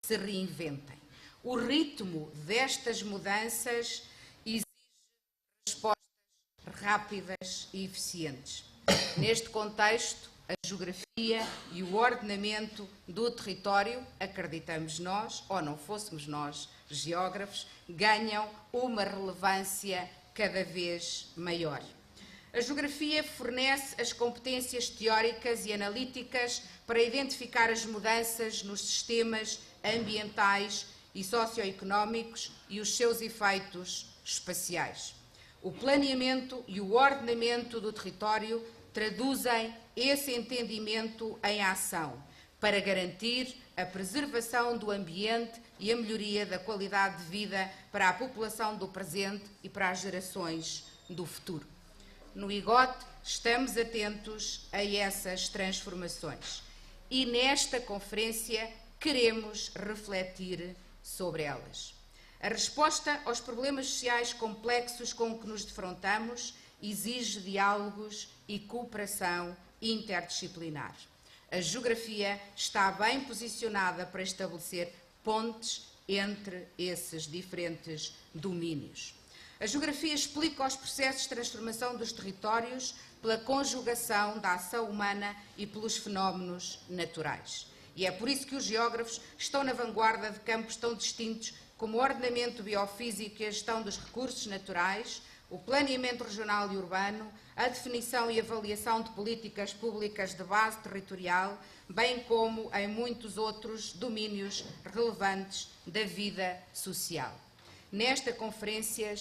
se reinventem. O ritmo destas mudanças exige respostas rápidas e eficientes. Neste contexto, a geografia e o ordenamento do território, acreditamos nós, ou não fôssemos nós, geógrafos, ganham uma relevância cada vez maior. A geografia fornece as competências teóricas e analíticas para identificar as mudanças nos sistemas ambientais e socioeconómicos e os seus efeitos espaciais. O planeamento e o ordenamento do território traduzem esse entendimento em ação para garantir a preservação do ambiente e a melhoria da qualidade de vida para a população do presente e para as gerações do futuro. No IGOT estamos atentos a essas transformações e nesta conferência queremos refletir sobre elas. A resposta aos problemas sociais complexos com que nos defrontamos exige diálogos e cooperação interdisciplinar. A geografia está bem posicionada para estabelecer pontes entre esses diferentes domínios. A geografia explica os processos de transformação dos territórios pela conjugação da ação humana e pelos fenómenos naturais. E é por isso que os geógrafos estão na vanguarda de campos tão distintos como o ordenamento biofísico e a gestão dos recursos naturais, o planeamento regional e urbano, a definição e avaliação de políticas públicas de base territorial, bem como em muitos outros domínios relevantes da vida social. Nesta conferência,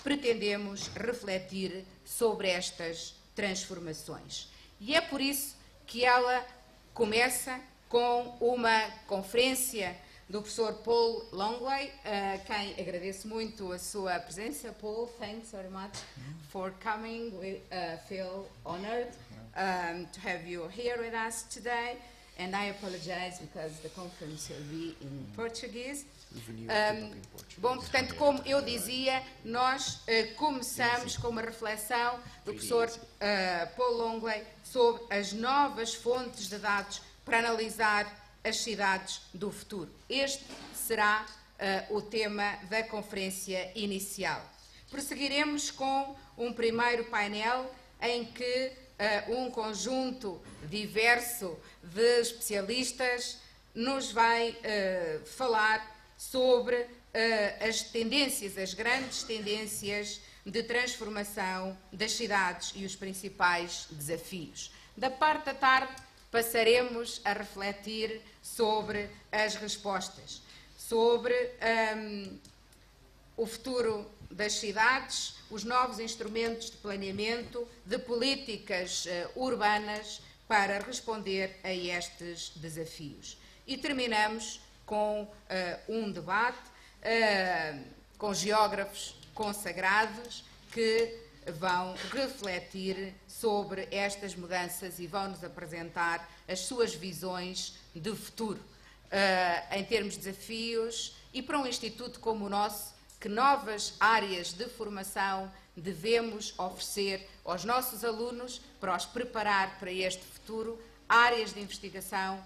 pretendemos refletir sobre estas transformações. E é por isso que ela começa com uma conferência do professor Paul Longley, quem agradeço muito a sua presença. Paul, thanks very much for coming. We feel honored to have you here with us today. And I apologize because the conference will be in Portuguese. Bom, portanto, como eu dizia, nós começamos com uma reflexão do professor Paul Longley sobre as novas fontes de dados para analisar as cidades do futuro. Este será o tema da conferência inicial. Prosseguiremos com um primeiro painel em que um conjunto diverso de especialistas nos vai falar sobre as tendências, as grandes tendências de transformação das cidades e os principais desafios. Da parte da tarde, passaremos a refletir sobre as respostas, sobre o futuro das cidades, os novos instrumentos de planeamento, de políticas urbanas para responder a estes desafios. E terminamos com um debate com geógrafos consagrados que vão refletir sobre estas mudanças e vão nos apresentar as suas visões de futuro em termos de desafios e para um instituto como o nosso, que novas áreas de formação devemos oferecer aos nossos alunos para os preparar para este futuro, áreas de investigação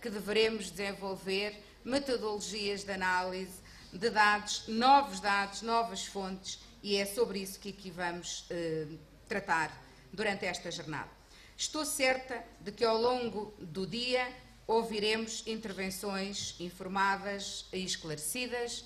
que deveremos desenvolver, metodologias de análise de dados, novas fontes, e é sobre isso que aqui vamos tratar durante esta jornada. Estou certa de que ao longo do dia ouviremos intervenções informadas e esclarecidas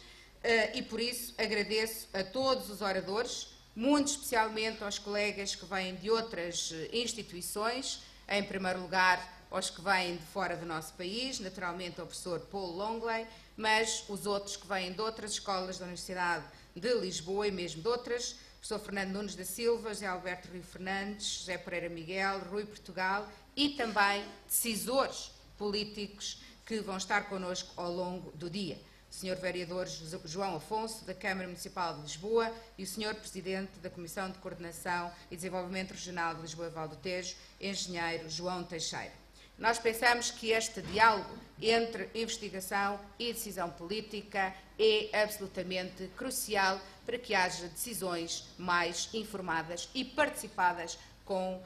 e por isso agradeço a todos os oradores, muito especialmente aos colegas que vêm de outras instituições, em primeiro lugar aos que vêm de fora do nosso país, naturalmente ao professor Paul Longley, mas os outros que vêm de outras escolas da Universidade de Lisboa e mesmo de outras, professor Fernando Nunes da Silva, José Alberto Rui Fernandes, José Pereira Miguel, Rui Portugal e também decisores políticos que vão estar connosco ao longo do dia. O Sr. Vereador João Afonso, da Câmara Municipal de Lisboa, e o Sr. Presidente da Comissão de Coordenação e Desenvolvimento Regional de Lisboa e Vale do Tejo, Engenheiro João Teixeira. Nós pensamos que este diálogo entre investigação e decisão política é absolutamente crucial para que haja decisões mais informadas e participadas com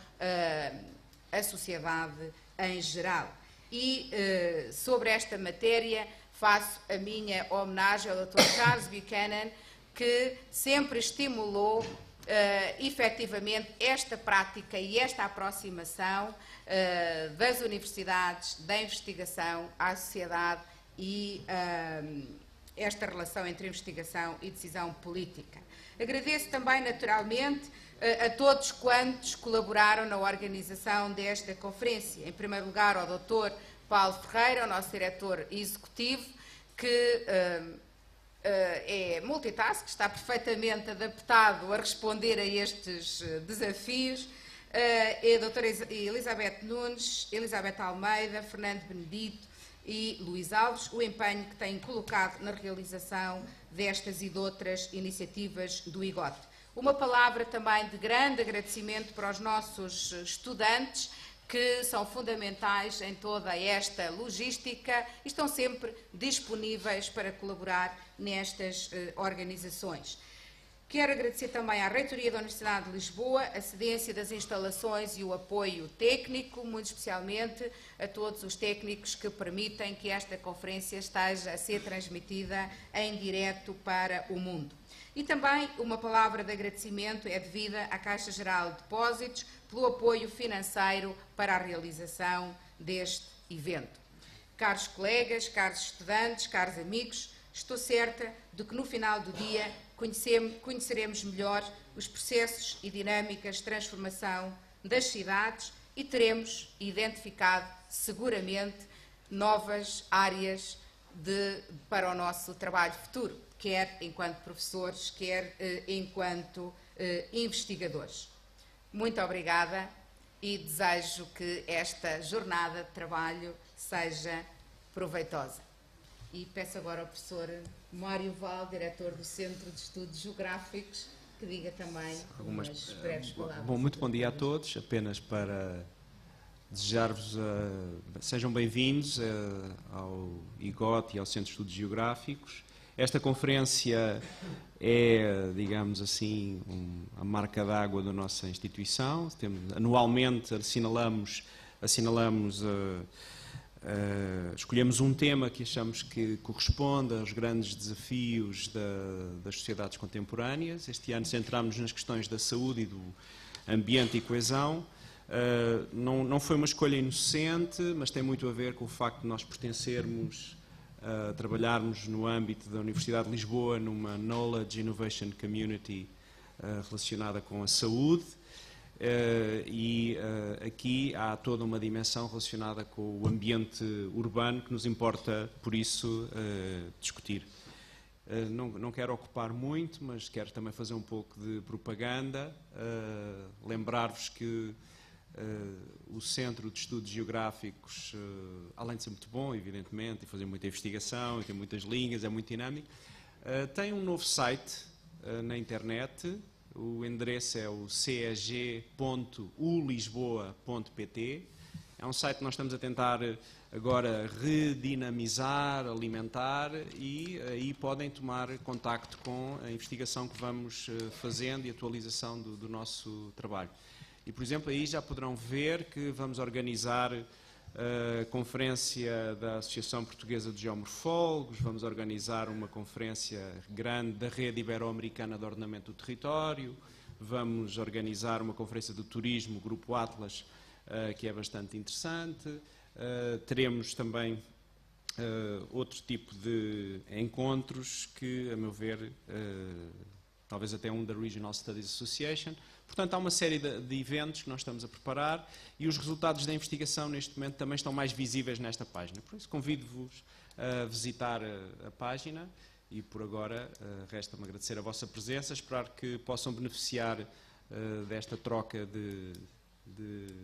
a sociedade em geral. e sobre esta matéria faço a minha homenagem ao Dr. Charles Buchanan, que sempre estimulou efetivamente esta prática e esta aproximação das universidades, da investigação à sociedade e esta relação entre investigação e decisão política. Agradeço também, naturalmente, a todos quantos colaboraram na organização desta conferência. Em primeiro lugar, ao Dr. Paulo Ferreira, o nosso diretor executivo, que é multitask, está perfeitamente adaptado a responder a estes desafios, a doutora Elizabeth Nunes, Elizabeth Almeida, Fernando Benedito e Luís Alves, o empenho que têm colocado na realização destas e de outras iniciativas do IGOT. Uma palavra também de grande agradecimento para os nossos estudantes, que são fundamentais em toda esta logística e estão sempre disponíveis para colaborar nestas organizações. Quero agradecer também à Reitoria da Universidade de Lisboa a cedência das instalações e o apoio técnico, muito especialmente a todos os técnicos que permitem que esta conferência esteja a ser transmitida em direto para o mundo. E também uma palavra de agradecimento é devida à Caixa Geral de Depósitos pelo apoio financeiro para a realização deste evento. Caros colegas, caros estudantes, caros amigos, estou certa de que no final do dia conheceremos melhor os processos e dinâmicas de transformação das cidades e teremos identificado seguramente novas áreas para o nosso trabalho futuro, quer enquanto professores, quer enquanto investigadores. Muito obrigada e desejo que esta jornada de trabalho seja proveitosa. E peço agora ao professor Mário Vale, diretor do Centro de Estudos Geográficos, que diga também algumas breves palavras. Bom, muito bom dia a todos. Apenas para desejar-vos, sejam bem-vindos ao IGOT e ao Centro de Estudos Geográficos. Esta conferência é, digamos assim, a marca d'água da nossa instituição. Anualmente escolhemos um tema que achamos que corresponde aos grandes desafios das sociedades contemporâneas. Este ano centramos nas questões da saúde e do ambiente e coesão. Não foi uma escolha inocente, mas tem muito a ver com o facto de nós pertencermos, trabalharmos no âmbito da Universidade de Lisboa numa Knowledge Innovation Community relacionada com a saúde. Aqui há toda uma dimensão relacionada com o ambiente urbano que nos importa, por isso, discutir. Não quero ocupar muito, mas quero também fazer um pouco de propaganda, lembrar-vos que o Centro de Estudos Geográficos, além de ser muito bom, evidentemente, e fazer muita investigação, e tem muitas linhas, é muito dinâmico, tem um novo site na internet. O endereço é o ceg.ulisboa.pt. É um site que nós estamos a tentar agora redinamizar, alimentar, e aí podem tomar contacto com a investigação que vamos fazendo e atualização do nosso trabalho. E, por exemplo, aí já poderão ver que vamos organizar a conferência da Associação Portuguesa de Geomorfólogos, vamos organizar uma conferência grande da Rede Ibero-Americana de Ordenamento do Território, vamos organizar uma conferência de turismo, Grupo Atlas, que é bastante interessante. Teremos também outro tipo de encontros que, a meu ver, talvez até um da Regional Studies Association. Portanto, há uma série de eventos que nós estamos a preparar e os resultados da investigação neste momento também estão mais visíveis nesta página. Por isso, convido-vos a visitar a página e, por agora, resta-me agradecer a vossa presença, esperar que possam beneficiar desta troca de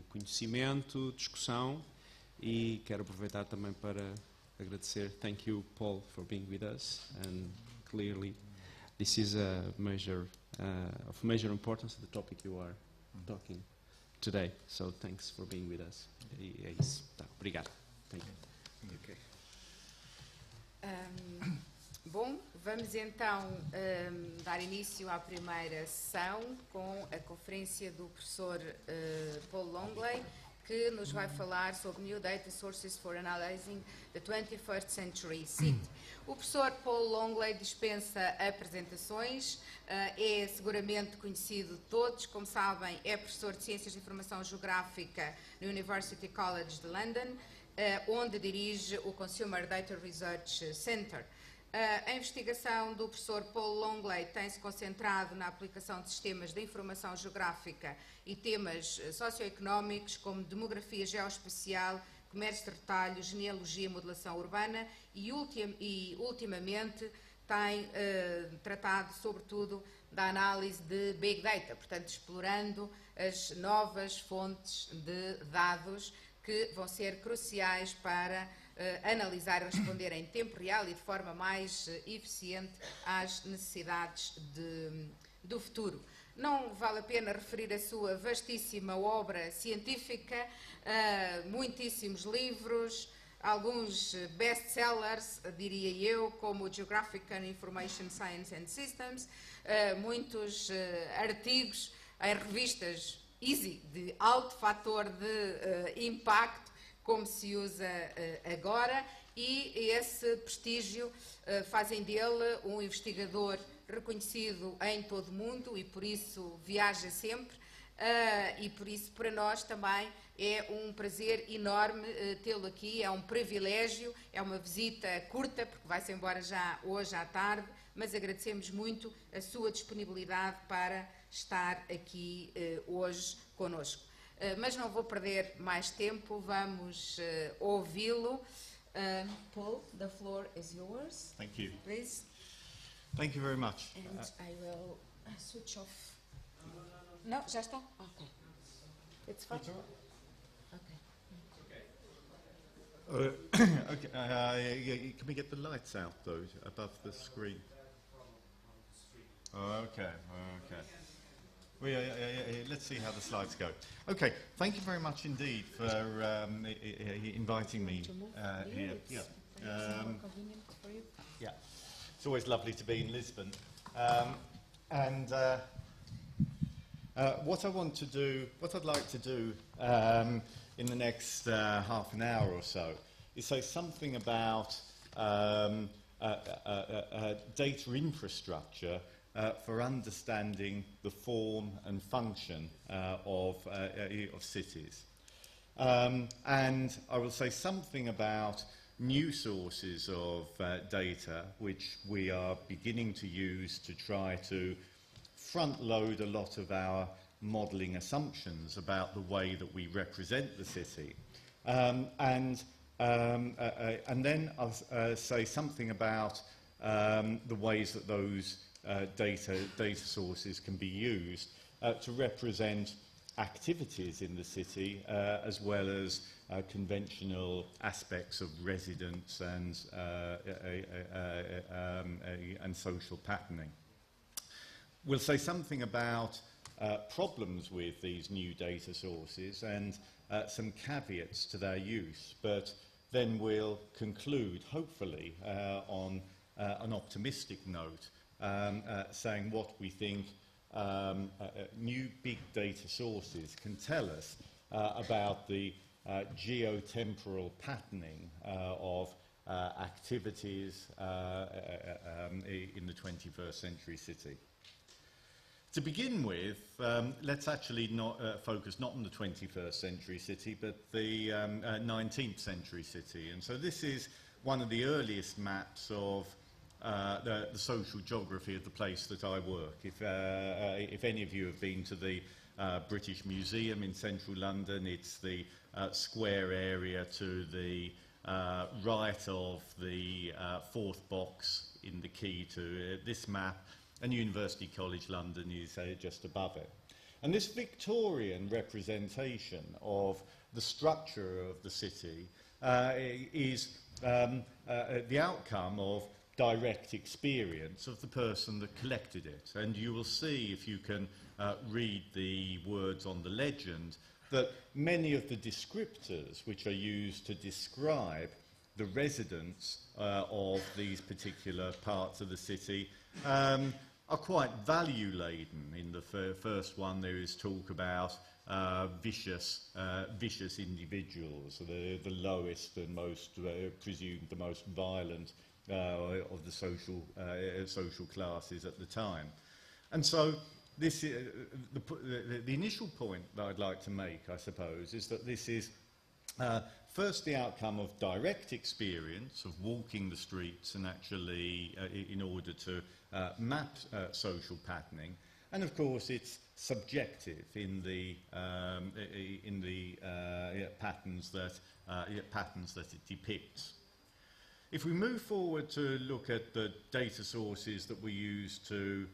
conhecimento, discussão, e quero aproveitar também para agradecer. Thank you, Paul, for being with us, and clearly this is a measure of major importance to the topic you are talking today. So thanks for being with us. É isso. Tá, obrigado. Thank you. Okay. Bom, vamos então dar início à primeira sessão com a conferência do professor Paul Longley, que nos vai falar sobre New Data Sources for Analyzing the 21st Century City. O professor Paul Longley dispensa apresentações, é seguramente conhecido de todos, como sabem, é professor de Ciências de Informação Geográfica no University College de London, onde dirige o Consumer Data Research Center. A investigação do professor Paul Longley tem-se concentrado na aplicação de sistemas de informação geográfica e temas socioeconómicos como demografia geoespacial, comércio de retalho, genealogia e modelação urbana e ultimamente tem tratado sobretudo da análise de Big Data, portanto explorando as novas fontes de dados que vão ser cruciais para analisar e responder em tempo real e de forma mais eficiente às necessidades do futuro. Não vale a pena referir a sua vastíssima obra científica, muitíssimos livros, alguns best-sellers, diria eu, como o Geographic and Information Science and Systems, muitos artigos em revistas easy, de alto fator de impacto, como se usa agora, e esse prestígio fazem dele um investigador reconhecido em todo o mundo e por isso viaja sempre, e por isso para nós também é um prazer enorme tê-lo aqui, é um privilégio, é uma visita curta, porque vai-se embora já hoje à tarde, mas agradecemos muito a sua disponibilidade para estar aqui hoje conosco. Mas não vou perder mais tempo, vamos ouvi-lo. Paul, the floor is yours. Thank you. Please. Thank you very much. And I will switch off. No, já está? Ok. It's fine. Okay. Okay. Can we get the lights out though, above the screen? Oh, okay. Okay. Well, let's see how the slides go. Okay, thank you very much indeed for inviting me here. Yeah. Convenient for you? Yeah, it's always lovely to be in Lisbon. What I'd like to do in the next half an hour or so is say something about data infrastructure for understanding the form and function of cities. And I will say something about new sources of data which we are beginning to use to try to front load a lot of our modelling assumptions about the way that we represent the city. And then I'll say something about the ways that those data sources can be used to represent activities in the city as well as conventional aspects of residence and social patterning. We'll say something about problems with these new data sources and some caveats to their use, but then we'll conclude, hopefully, on an optimistic note, saying what we think new big data sources can tell us about the geotemporal patterning of activities in the 21st century city. To begin with, let's actually not focus not on the 21st century city, but the 19th century city. And so this is one of the earliest maps of the social geography of the place that I work. If any of you have been to the British Museum in central London, it's the square area to the right of the fourth box in the key to this map, and University College London is just above it. And this Victorian representation of the structure of the city is the outcome of direct experience of the person that collected it. And you will see, if you can read the words on the legend, that many of the descriptors which are used to describe the residents of these particular parts of the city are quite value-laden. In the first one there is talk about vicious individuals, the lowest and most presumed the most violent of the social classes at the time. And so this the initial point that I'd like to make, I suppose, is that this is first the outcome of direct experience of walking the streets and actually in order to map social patterning, and of course it's subjective in the patterns that it depicts. If we move forward to look at the data sources that we use to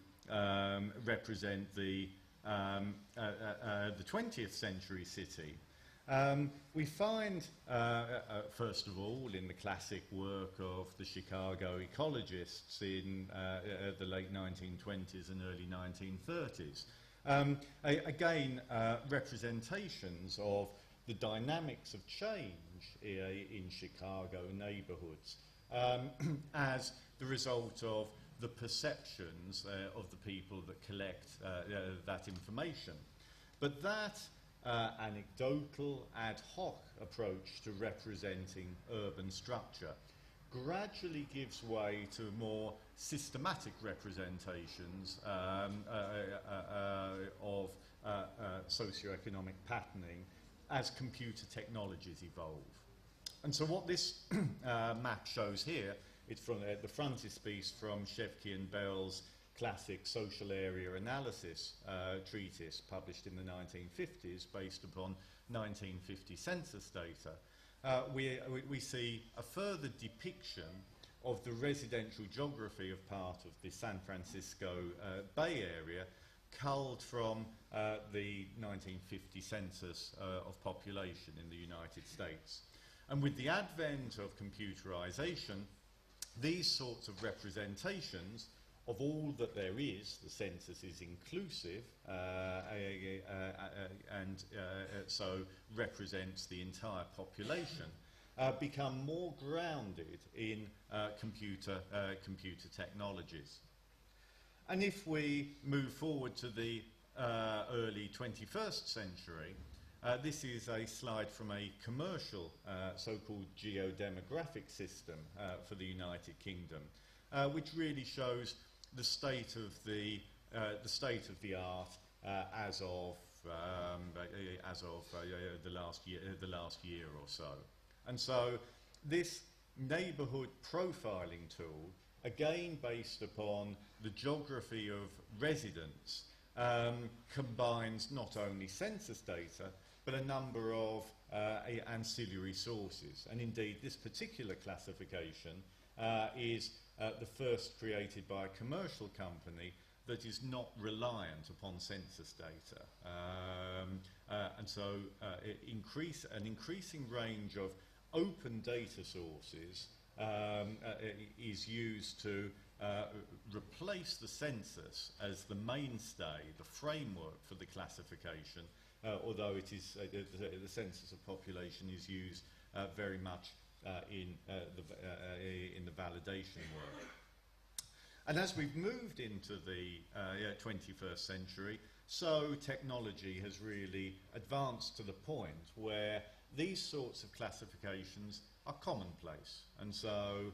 represent the 20th century city, we find, first of all, in the classic work of the Chicago ecologists in the late 1920s and early 1930s, again, representations of the dynamics of change in Chicago neighbourhoods as the result of the perceptions of the people that collect that information. But that anecdotal, ad hoc approach to representing urban structure gradually gives way to more systematic representations of socioeconomic patterning as computer technologies evolve. And so what this map shows here, it's from the frontispiece from Shevky and Bell's classic social area analysis treatise published in the 1950s based upon 1950 census data. We see a further depiction of the residential geography of part of the San Francisco Bay Area culled from the 1950 census of population in the United States. And with the advent of computerization, these sorts of representations of all that there is, the census is inclusive and so represents the entire population, become more grounded in computer technologies. And if we move forward to the early 21st century, this is a slide from a commercial so-called geodemographic system for the United Kingdom, which really shows the state of the art as of the last year or so. And so this neighbourhood profiling tool, again based upon the geography of residents, combines not only census data but a number of ancillary sources. And indeed this particular classification is the first created by a commercial company that is not reliant upon census data. And so an increasing range of open data sources is used to replace the census as the mainstay, the framework for the classification, although it is the census of population is used very much in the validation work. And as we've moved into the 21st century, so technology has really advanced to the point where these sorts of classifications are commonplace. And so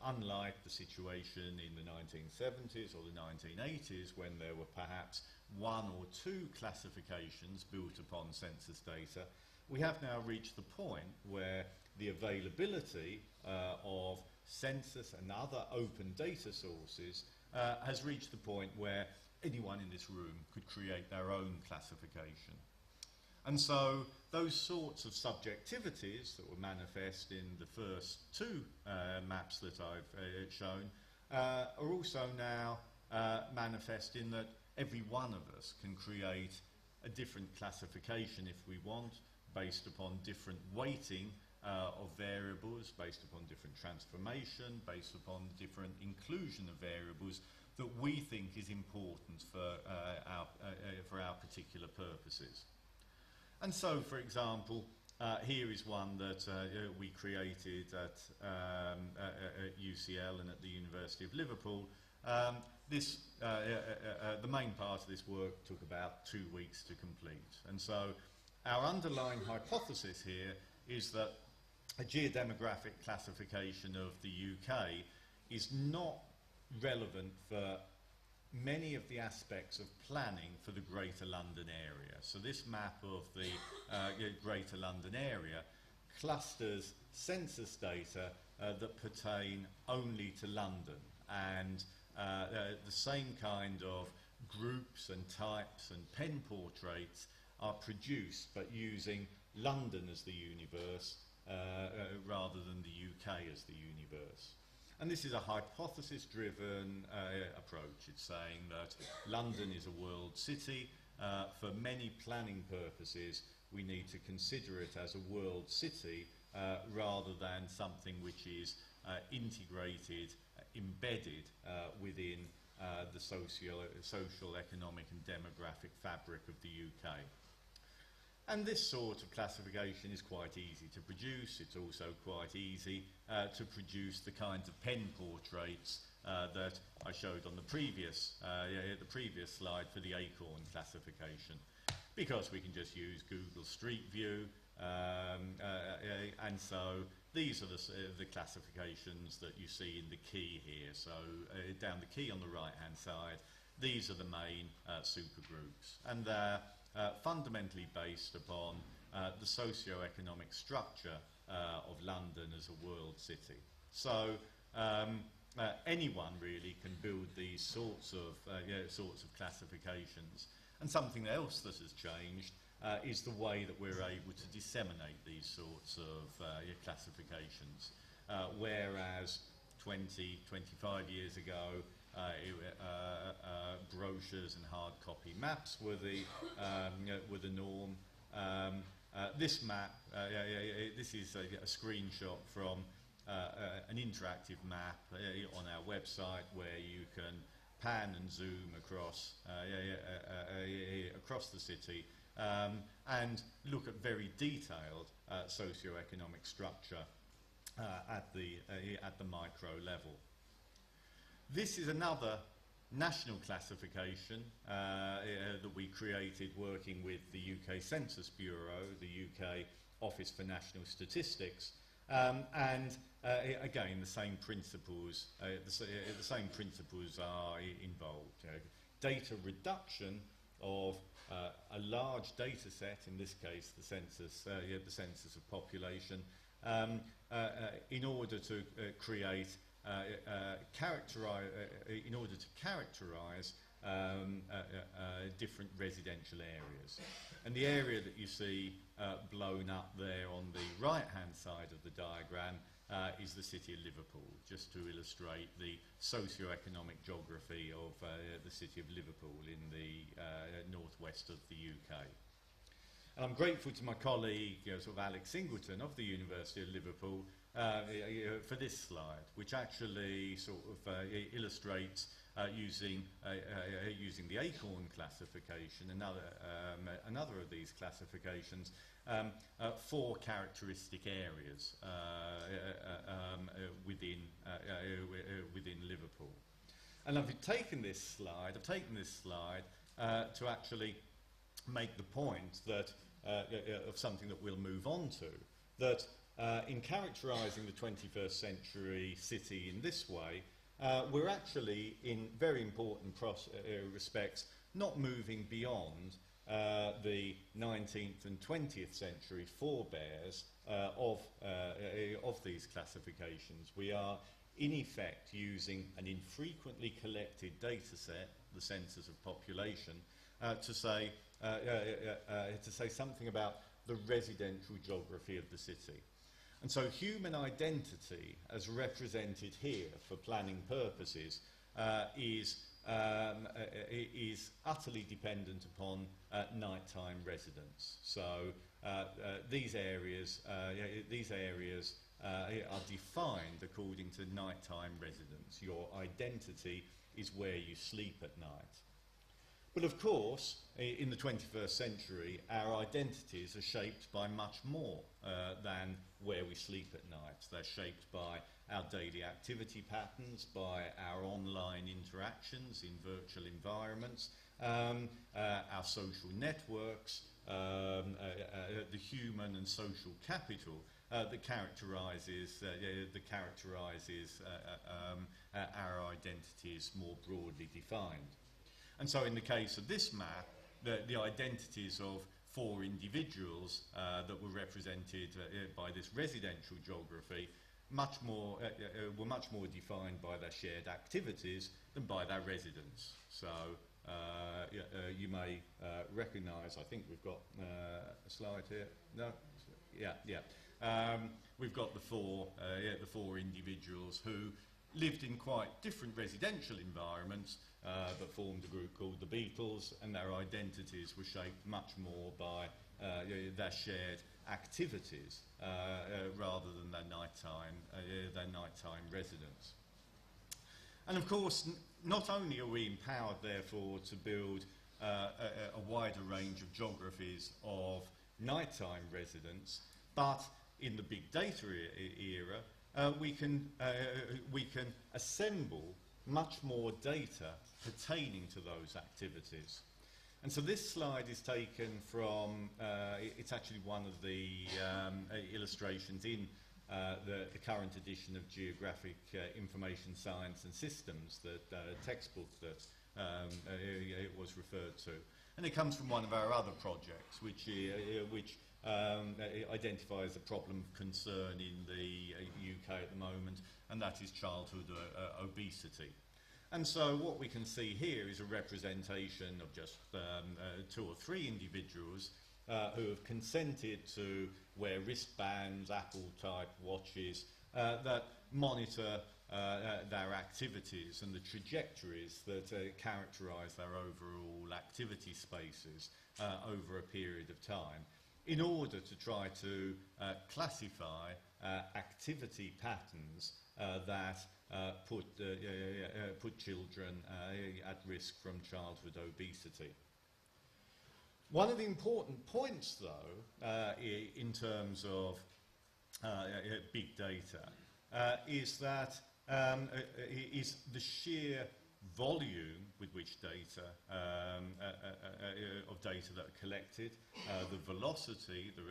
unlike the situation in the 1970s or the 1980s when there were perhaps one or two classifications built upon census data, we have now reached the point where the availability of census and other open data sources has reached the point where anyone in this room could create their own classification. And so those sorts of subjectivities that were manifest in the first two maps that I've shown are also now manifest in that every one of us can create a different classification if we want, based upon different weighting of variables, based upon different transformation, based upon different inclusion of variables that we think is important for our particular purposes. And so, for example, here is one that we created at UCL and at the University of Liverpool The main part of this work took about 2 weeks to complete. And so our underlying hypothesis here is that a geodemographic classification of the UK is not relevant for many of the aspects of planning for the Greater London area. So this map of the Greater London area clusters census data that pertain only to London, and the same kind of groups and types and pen portraits are produced, but using London as the universe rather than the UK as the universe. And this is a hypothesis-driven approach. It's saying that London is a world city. For many planning purposes, we need to consider it as a world city rather than something which is integrated, embedded within the social, economic and demographic fabric of the UK. And this sort of classification is quite easy to produce. It's also quite easy to produce the kinds of pen portraits that I showed on the previous slide for the acorn classification, because we can just use Google Street View, and so these are the classifications that you see in the key here. So down the key on the right-hand side, these are the main supergroups, and they're fundamentally based upon the socio-economic structure of London as a world city. So anyone really can build these sorts of classifications. And something else that has changed is the way that we're able to disseminate these sorts of classifications. Whereas 20, 25 years ago, brochures and hard copy maps were the norm. This map, this is a screenshot from an interactive map on our website, where you can pan and zoom across across the city and look at very detailed socio-economic structure at the micro level. This is another national classification that we created working with the UK Census Bureau, the UK Office for National Statistics, and again, the same principles are involved. Data reduction of a large data set, in this case the census of population, in order to characterize different residential areas. And the area that you see blown up there on the right-hand side of the diagram is the city of Liverpool, just to illustrate the socio-economic geography of the city of Liverpool in the northwest of the UK. And I'm grateful to my colleague, sort of Alex Singleton of the University of Liverpool, for this slide, which actually sort of illustrates using the acorn classification, another of these classifications, 4 characteristic areas within Liverpool. And I've taken this slide to actually make the point that of something that we'll move on to, that in characterising the 21st century city in this way, we're actually, in very important respects, not moving beyond the 19th and 20th century forebears of these classifications. We are, in effect, using an infrequently collected data set, the census of population, to say something about the residential geography of the city. And so human identity, as represented here for planning purposes, is utterly dependent upon nighttime residence. So these areas are defined according to nighttime residence. Your identity is where you sleep at night. But of course, in the 21st century, our identities are shaped by much more than where we sleep at night. They're shaped by our daily activity patterns, by our online interactions in virtual environments, our social networks, the human and social capital that characterises our identities more broadly defined. And so in the case of this map, the identities of 4 individuals that were represented by this residential geography were much more defined by their shared activities than by their residence. So you may recognise, I think we've got a slide here. No? Yeah. We've got the four individuals who lived in quite different residential environments, but formed a group called the Beatles, and their identities were shaped much more by their shared activities rather than their nighttime residence. And of course, not only are we empowered, therefore, to build a wider range of geographies of nighttime residence, but in the big data era, we can assemble much more data pertaining to those activities. And so this slide is taken from, it's actually one of the illustrations in the current edition of Geographic Information Science and Systems, the textbook that it was referred to. And it comes from one of our other projects, which identifies a problem of concern in the UK at the moment, and that is childhood obesity. And so what we can see here is a representation of just 2 or 3 individuals who have consented to wear wristbands, Apple-type watches, that monitor their activities and the trajectories that characterise their overall activity spaces over a period of time, in order to try to classify activity patterns that put children at risk from childhood obesity. One of the important points, though, in terms of big data, is that is the sheer volume with which data of data that are collected, the velocity, the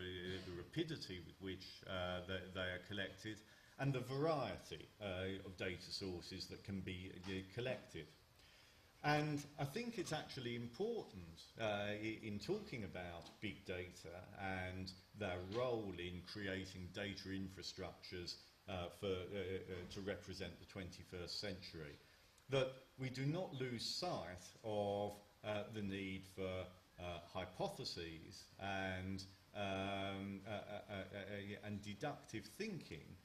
rapidity with which they are collected, and the variety of data sources that can be collected. And I think it's actually important in talking about big data and their role in creating data infrastructures to represent the 21st century, that we do not lose sight of the need for hypotheses and deductive thinking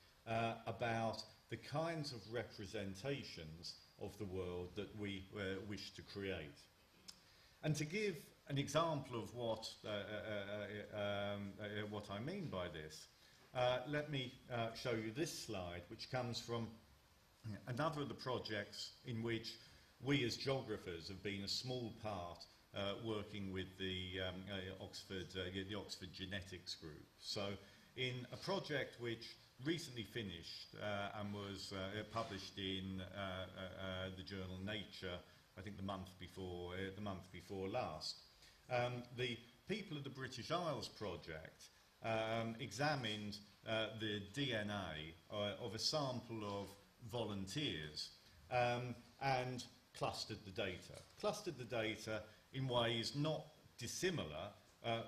about the kinds of representations of the world that we wish to create. And to give an example of what I mean by this, let me show you this slide, which comes from another of the projects in which we as geographers have been a small part working with the Oxford Genetics Group. So in a project which recently finished and was published in the journal Nature, I think the month before last, the people of the British Isles project examined the DNA of a sample of volunteers and clustered the data in ways not dissimilar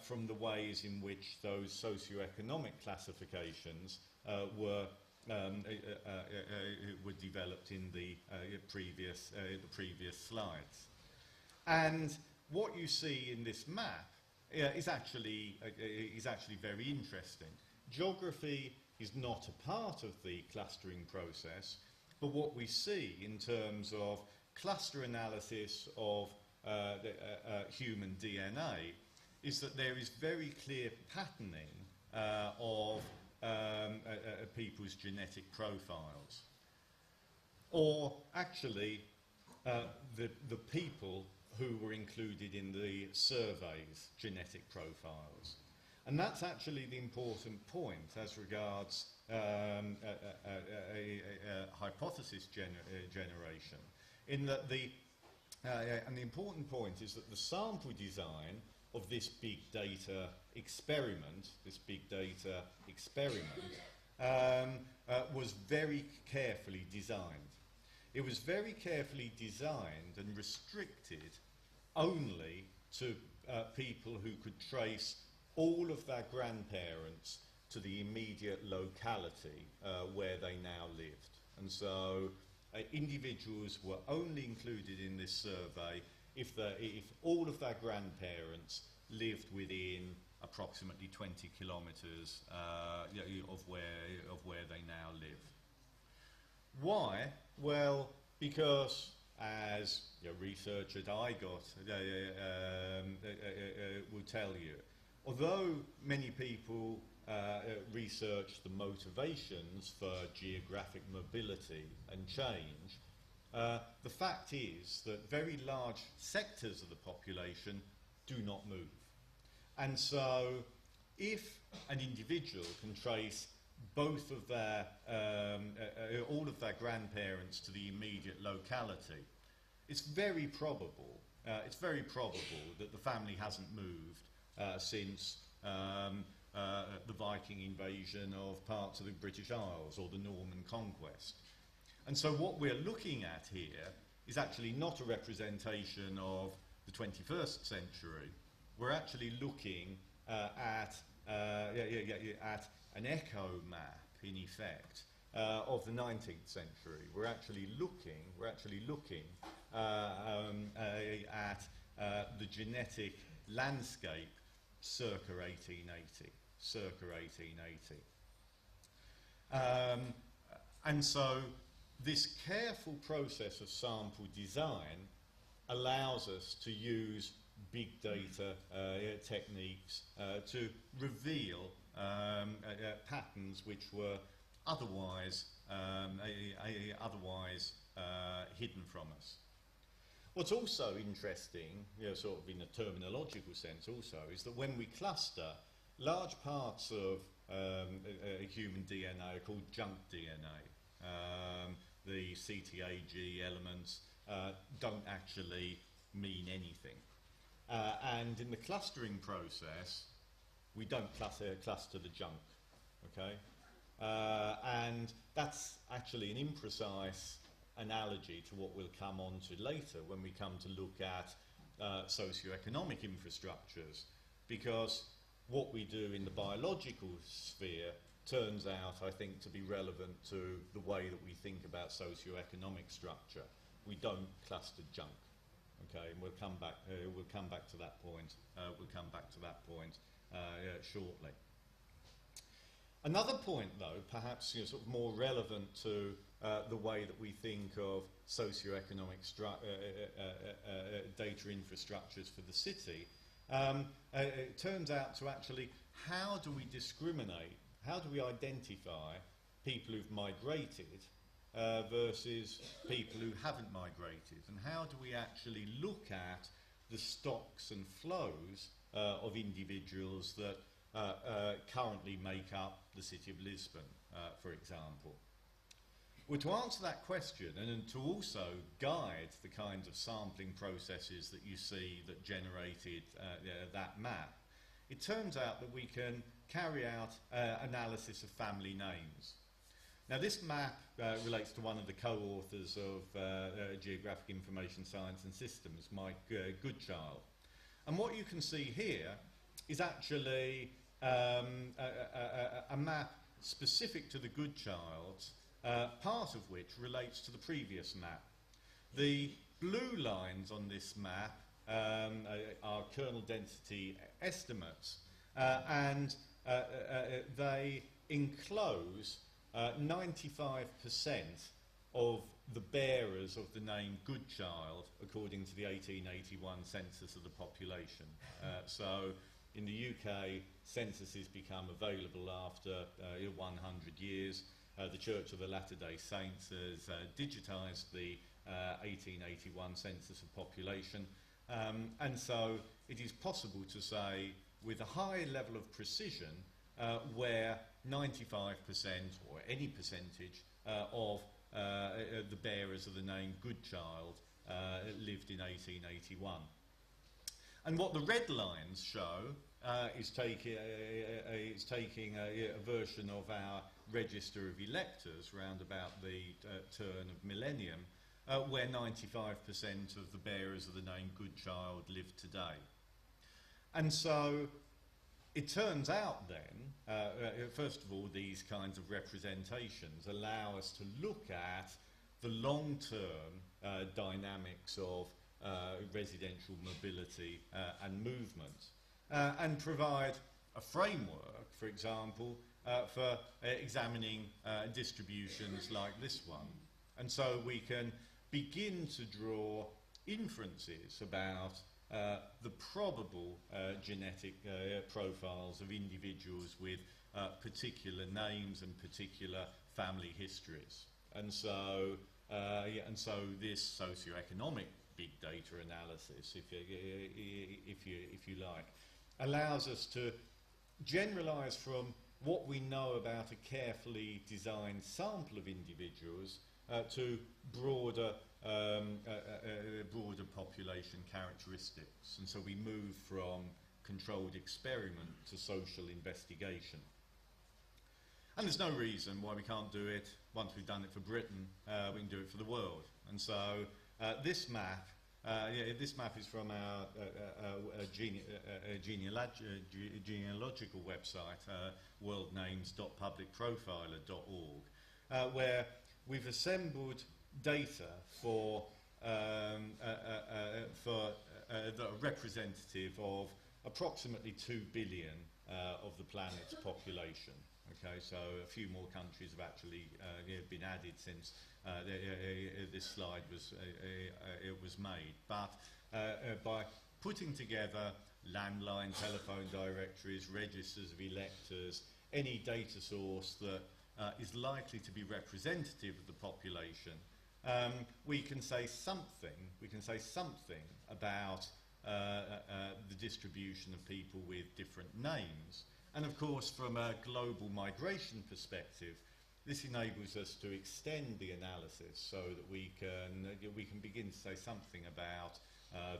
from the ways in which those socioeconomic classifications were developed in the previous slides. And what you see in this map is actually very interesting. Geography is not a part of the clustering process, but what we see in terms of cluster analysis of human DNA is that there is very clear patterning of people's genetic profiles. Or actually, the people who were included in the survey's genetic profiles. And that's actually the important point as regards hypothesis generation, in that and the important point is that the sample design of this big data experiment, was very carefully designed. It was very carefully designed and restricted only to people who could trace all of their grandparents to the immediate locality where they now lived. And so individuals were only included in this survey if all of their grandparents lived within approximately 20 kilometres of where they now live. Why? Well, because as research at IGOT will tell you, although many people research the motivations for geographic mobility and change, the fact is that very large sectors of the population do not move. And so if an individual can trace both of their, all of their grandparents to the immediate locality, it's very probable that the family hasn't moved since the Viking invasion of parts of the British Isles or the Norman conquest. And so what we're looking at here is actually not a representation of the 21st century. We're actually looking at an echo map, in effect, of the 19th century. We're actually looking at the genetic landscape circa 1880. And so this careful process of sample design allows us to use big data techniques to reveal patterns which were otherwise hidden from us. What's also interesting, sort of in a terminological sense also, is that when we cluster, large parts of human DNA are called junk DNA. The CTAG elements don't actually mean anything. And in the clustering process, we don't cluster the junk, okay? And that's actually an imprecise analogy to what we'll come on to later when we come to look at socioeconomic infrastructures, because what we do in the biological sphere turns out, I think, to be relevant to the way that we think about socioeconomic structure. We don't cluster junk, okay? And we'll come back to that point. Shortly. Another point, though, perhaps sort of more relevant to the way that we think of socioeconomic data infrastructures for the city, it turns out to actually, how do we discriminate, how do we identify people who've migrated versus people who haven't migrated, and how do we actually look at the stocks and flows of individuals that currently make up the city of Lisbon, for example. Well, to answer that question and to also guide the kinds of sampling processes that you see that generated that map, it turns out that we can carry out analysis of family names. Now, this map relates to one of the co-authors of Geographic Information Science and Systems, Mike Goodchild. And what you can see here is actually a map specific to the Goodchilds, part of which relates to the previous map. The blue lines on this map are kernel density estimates, and they enclose 95% of the bearers of the name Goodchild according to the 1881 census of the population. So in the UK, censuses become available after 100 years. The Church of the Latter-day Saints has digitised the 1881 census of population, And so it is possible to say with a high level of precision where 95% or any percentage of the bearers of the name Goodchild lived in 1881. And what the red lines show is taking a version of our register of electors round about the turn of millennium, where 95% of the bearers of the name Goodchild live today. And so it turns out then, first of all, these kinds of representations allow us to look at the long-term dynamics of residential mobility and movement, and provide a framework, for example, for examining distributions like this one. And so we can begin to draw inferences about the probable genetic profiles of individuals with particular names and particular family histories. And so this socioeconomic big data analysis, if you like, allows us to generalise from what we know about a carefully designed sample of individuals to broader population characteristics. And so we move from controlled experiment to social investigation. And there's no reason why we can't do it. Once we've done it for Britain, we can do it for the world. And so this map is from our genealogical website, worldnames.publicprofiler.org, where we've assembled data that are representative of approximately 2 billion of the planet's population. Okay, so a few more countries have actually been added since this slide was made. But by putting together landline telephone directories, registers of electors, any data source that is likely to be representative of the population, we can say something about the distribution of people with different names. And of course, from a global migration perspective, this enables us to extend the analysis so that we can begin to say something about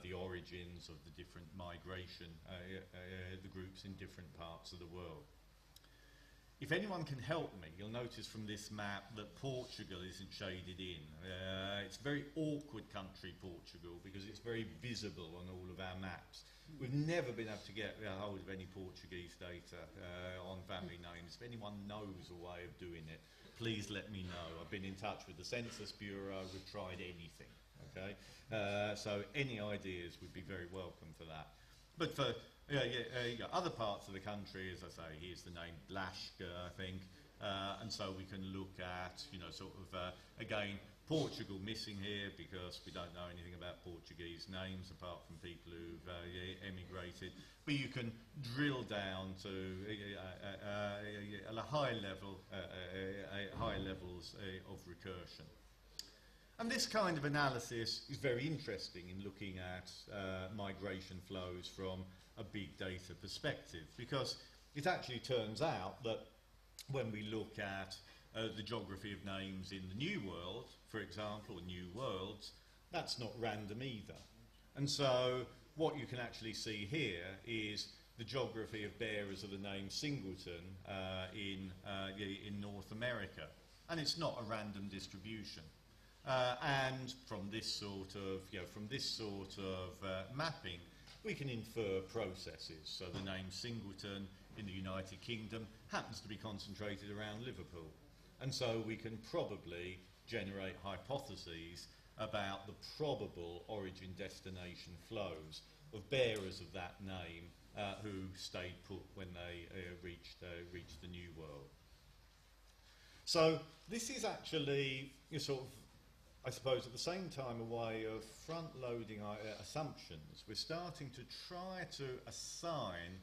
the origins of the different migration, the groups in different parts of the world. If anyone can help me, you'll notice from this map that Portugal isn't shaded in. It's a very awkward country, Portugal, because it's very visible on all of our maps. We've never been able to get a hold of any Portuguese data on family names. If anyone knows a way of doing it, please let me know. I've been in touch with the Census Bureau. We've tried anything. Okay, so any ideas would be very welcome for that. But for other parts of the country, as I say, here's the name Blasca, I think, and so we can look at, again, Portugal missing here because we don't know anything about Portuguese names apart from people who've emigrated. But you can drill down to a high level, high levels of recursion. And this kind of analysis is very interesting in looking at migration flows from a big data perspective, because it actually turns out that when we look at the geography of names in the New World, for example, or New Worlds, that's not random either. And so what you can actually see here is the geography of bearers of the name Singleton in North America, and it's not a random distribution. And from this sort of mapping, we can infer processes. So the name Singleton in the United Kingdom happens to be concentrated around Liverpool, and so we can probably generate hypotheses about the probable origin-destination flows of bearers of that name who stayed put when they reached the New World. So this is actually I suppose at the same time a way of front-loading our assumptions. We're starting to try to assign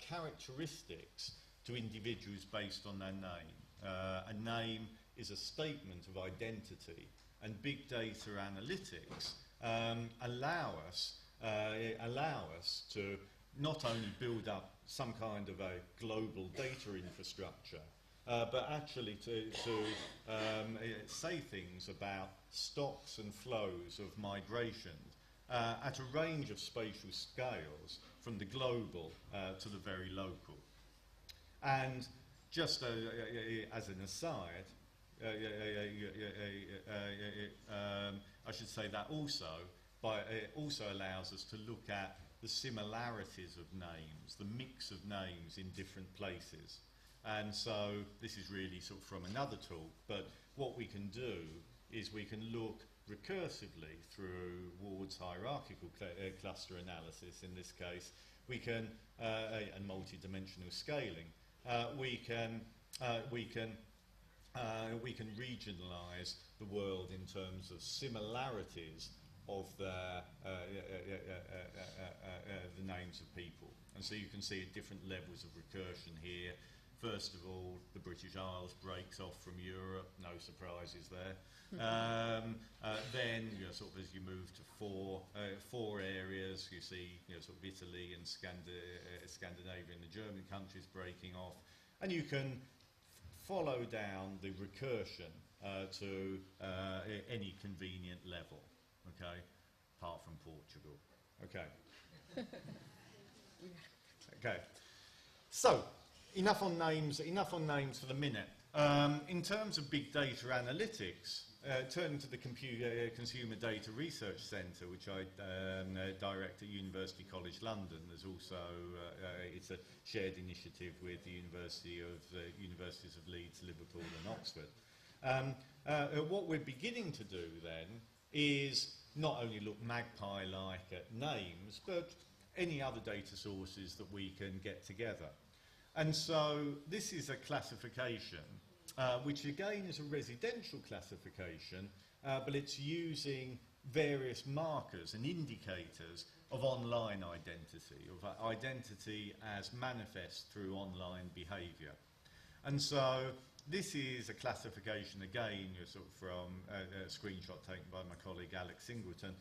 characteristics to individuals based on their name. A name is a statement of identity, and big data analytics allow us allow us to not only build up some kind of a global data infrastructure, but actually to say things about stocks and flows of migration at a range of spatial scales, from the global to the very local. And just as an aside, I should say that it also allows us to look at the similarities of names, the mix of names in different places. And so this is really sort of from another talk, but what we can do is we can look recursively through Ward's hierarchical cluster analysis, in this case. We can, and multi-dimensional scaling, we can regionalise the world in terms of similarities of the names of people. And so you can see at different levels of recursion here. First of all, the British Isles breaks off from Europe, no surprises there. Then, sort of as you move to four areas, you see sort of Italy and Scandinavia and the German countries breaking off. And you can follow down the recursion to any convenient level, okay, apart from Portugal. Okay. Okay. So, enough on names for the minute. In terms of big data analytics, turning to the Consumer Data Research Centre, which I direct at University College London. There's also it's a shared initiative with the Universities of Leeds, Liverpool, and Oxford. What we're beginning to do then is not only look magpie-like at names, but any other data sources that we can get together. And so this is a classification, which again is a residential classification, but it's using various markers and indicators of online identity, of identity as manifest through online behaviour. And so this is a classification, again, sort of from a screenshot taken by my colleague Alex Singleton,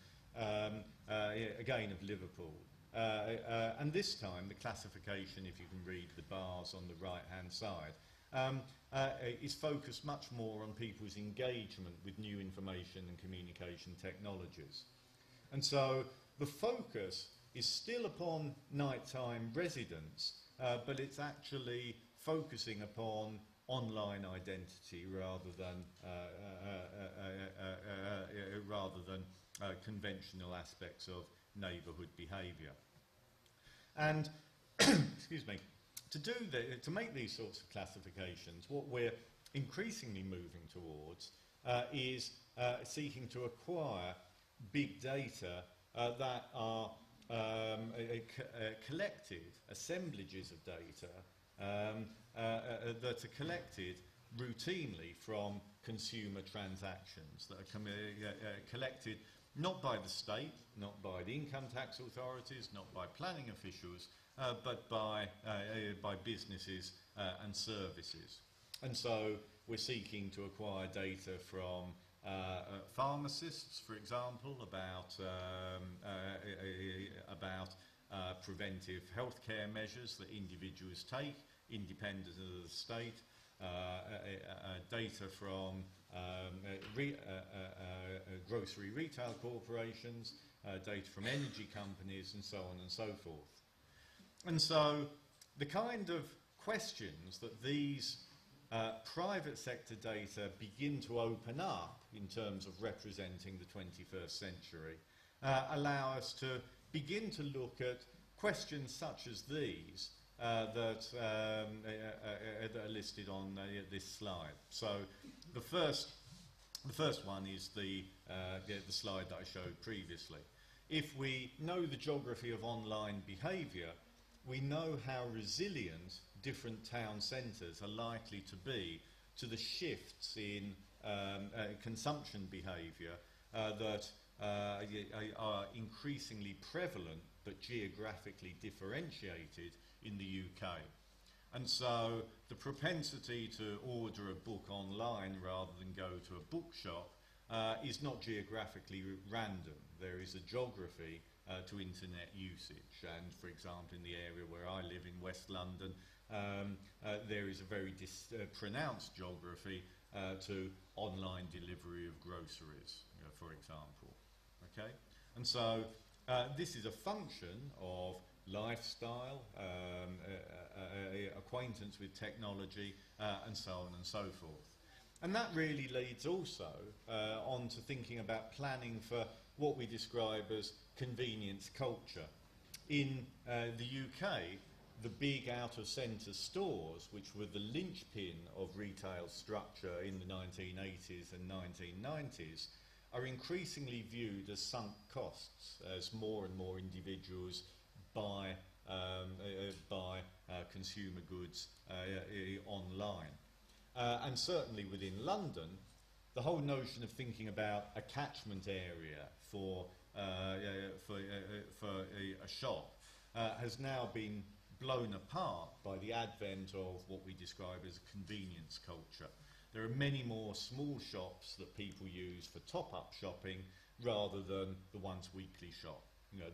again of Liverpool. And this time the classification, if you can read the bars on the right-hand side, is focused much more on people's engagement with new information and communication technologies. And so the focus is still upon nighttime residence, but it's actually focusing upon online identity rather than conventional aspects of neighbourhood behaviour. And excuse me, to make these sorts of classifications, what we're increasingly moving towards is seeking to acquire big data that are collected, assemblages of data that are collected routinely from consumer transactions, that are collected not by the state, not by the income tax authorities, not by planning officials, but by businesses and services. And so we're seeking to acquire data from pharmacists, for example, about preventive healthcare measures that individuals take, independent of the state, data from grocery retail corporations, data from energy companies, and so on and so forth. And so the kind of questions that these private sector data begin to open up in terms of representing the 21st century allow us to begin to look at questions such as these that are listed on this slide. So the first one is the slide that I showed previously. If we know the geography of online behaviour, we know how resilient different town centres are likely to be to the shifts in consumption behaviour that are increasingly prevalent but geographically differentiated in the UK. And so the propensity to order a book online rather than go to a bookshop is not geographically random. There is a geography to internet usage. And for example, in the area where I live in West London, there is a very pronounced geography to online delivery of groceries, for example. Okay? And so this is a function of lifestyle, acquaintance with technology, and so on and so forth. And that really leads also on to thinking about planning for what we describe as convenience culture. In the UK, the big out-of-centre stores, which were the linchpin of retail structure in the 1980s and 1990s, are increasingly viewed as sunk costs as more and more individuals buy consumer goods online. And certainly within London, the whole notion of thinking about a catchment area for a shop has now been blown apart by the advent of what we describe as a convenience culture. There are many more small shops that people use for top-up shopping rather than the once weekly shop.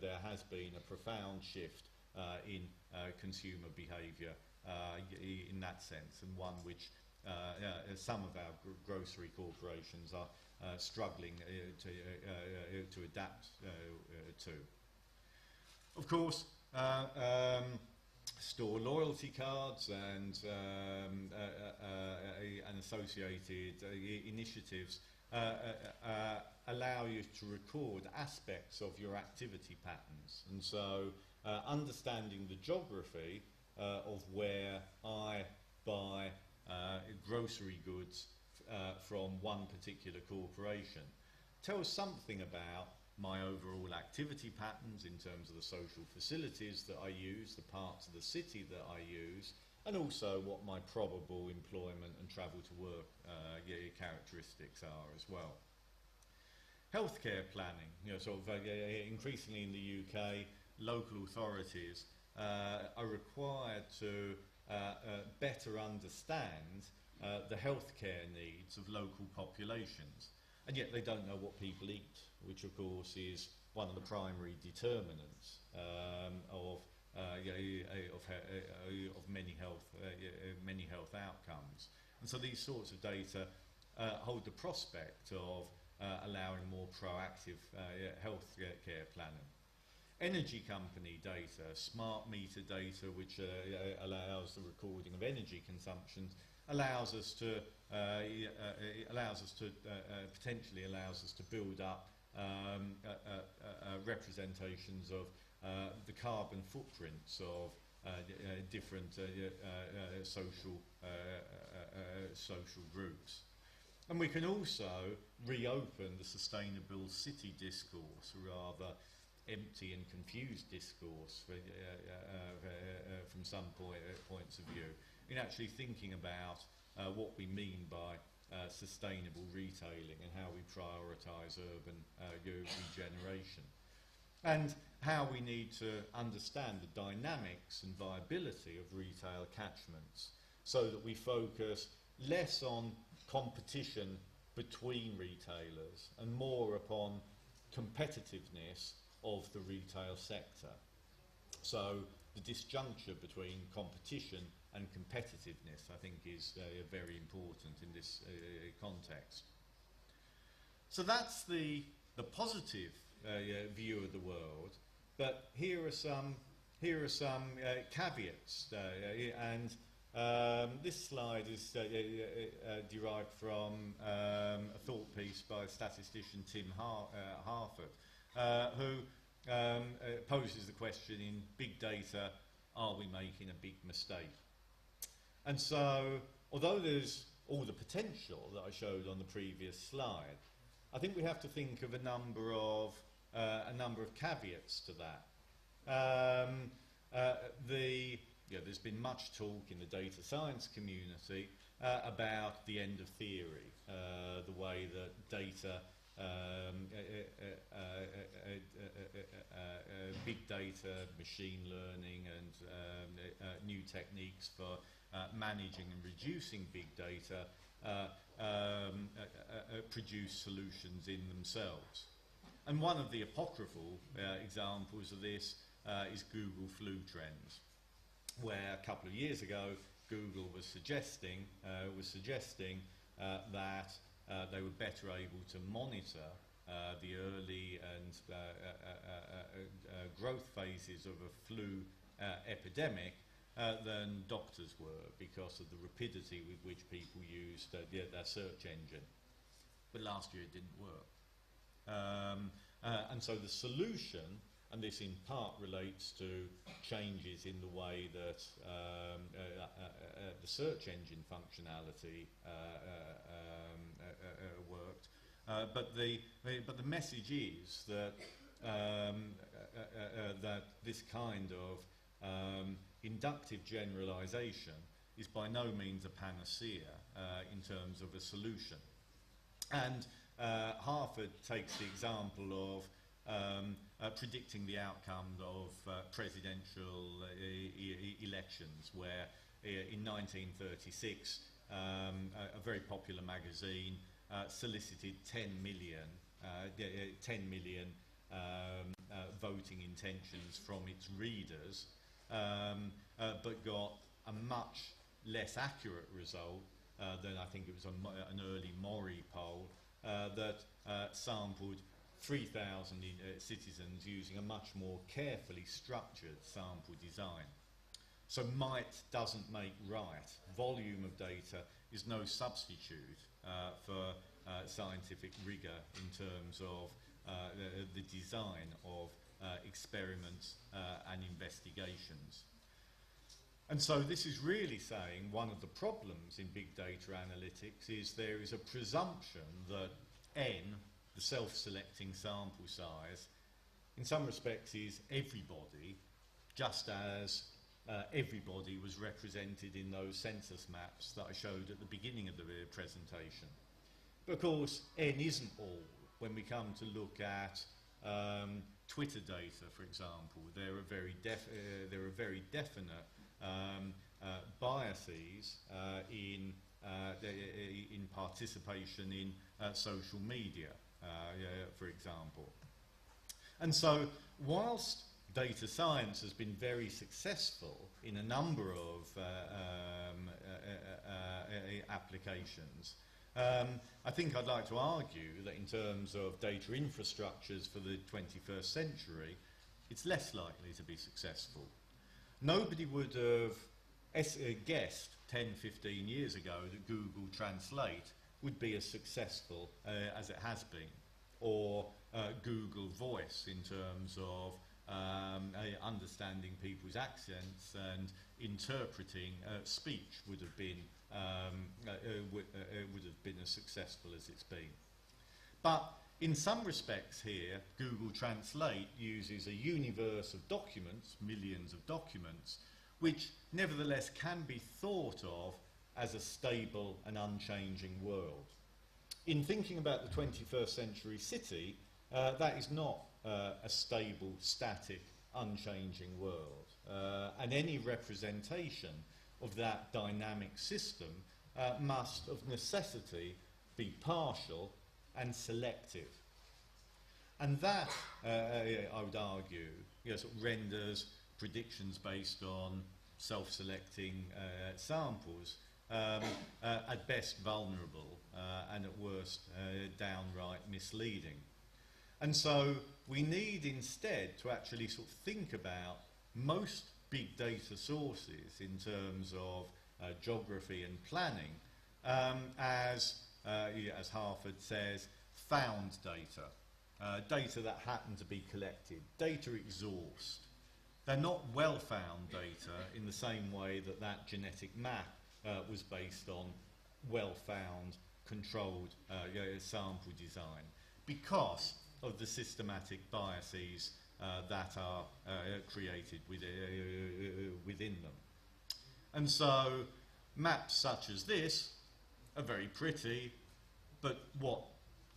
There has been a profound shift in consumer behaviour in that sense, and one which some of our grocery corporations are struggling to adapt to. Of course, store loyalty cards and associated initiatives allow you to record aspects of your activity patterns, and so understanding the geography of where I buy grocery goods from one particular corporation tells something about my overall activity patterns in terms of the social facilities that I use, the parts of the city that I use, and also what my probable employment and travel to work characteristics are as well. Healthcare planning, increasingly in the UK, local authorities are required to better understand the healthcare needs of local populations, and yet they don't know what people eat, which of course is one of the primary determinants of many health outcomes. And so these sorts of data hold the prospect of allowing more proactive health care planning. Energy company data, smart meter data, which allows the recording of energy consumption, potentially allows us to build up representations of the carbon footprints of different social groups. And we can also reopen the sustainable city discourse, rather empty and confused discourse from some points of view, in actually thinking about what we mean by sustainable retailing and how we prioritise urban regeneration, and how we need to understand the dynamics and viability of retail catchments so that we focus less on competition between retailers and more upon competitiveness of the retail sector. So the disjuncture between competition and competitiveness, I think, is very important in this context. So that's the positive view of the world, but here are some caveats, and this slide is derived from a thought piece by statistician Tim Harford, who poses the question, in big data, are we making a big mistake? And so, although there's all the potential that I showed on the previous slide, I think we have to think of a number of caveats to that. There's been much talk in the data science community about the end of theory, the way that data, big data, machine learning, and new techniques for managing and reducing big data produce solutions in themselves. And one of the apocryphal examples of this is Google flu trends, where a couple of years ago Google was suggesting that they were better able to monitor the early and growth phases of a flu epidemic than doctors were, because of the rapidity with which people used their search engine. But last year it didn't work. And so the solution, and this in part relates to changes in the way that the search engine functionality worked, but the message is that that this kind of inductive generalization is by no means a panacea in terms of a solution. And Harvard takes the example of predicting the outcome of presidential elections, where in 1936 a very popular magazine solicited 10 million voting intentions from its readers, but got a much less accurate result than, I think it was an early Maury poll that sampled 3,000 citizens using a much more carefully structured sample design. So might doesn't make right. Volume of data is no substitute for scientific rigour in terms of the design of experiments and investigations. And so this is really saying one of the problems in big data analytics is there is a presumption that N, the self-selecting sample size, in some respects is everybody, just as everybody was represented in those census maps that I showed at the beginning of the presentation. But of course, N isn't all. When we come to look at Twitter data, for example, there are very definite biases in participation in social media, for example. And so, whilst data science has been very successful in a number of applications, I think I'd like to argue that in terms of data infrastructures for the 21st century, it's less likely to be successful. Nobody would have guessed 10, 15 years ago that Google Translate would be as successful as it has been, or Google Voice in terms of understanding people's accents and interpreting speech would have been as successful as it's been. But in some respects here, Google Translate uses a universe of documents, millions of documents, which nevertheless can be thought of as a stable and unchanging world. In thinking about the 21st century city, that is not a stable, static, unchanging world. And any representation of that dynamic system must of necessity be partial and selective. And that, I would argue, sort of renders predictions based on self-selecting samples at best vulnerable and at worst downright misleading. And so we need instead to actually sort of think about most big data sources in terms of geography and planning as Harvard says, found data, data that happen to be collected, data exhaust. They're not well-found data in the same way that that genetic map was based on well-found, controlled sample design, because of the systematic biases that are created within them. And so maps such as this are very pretty, but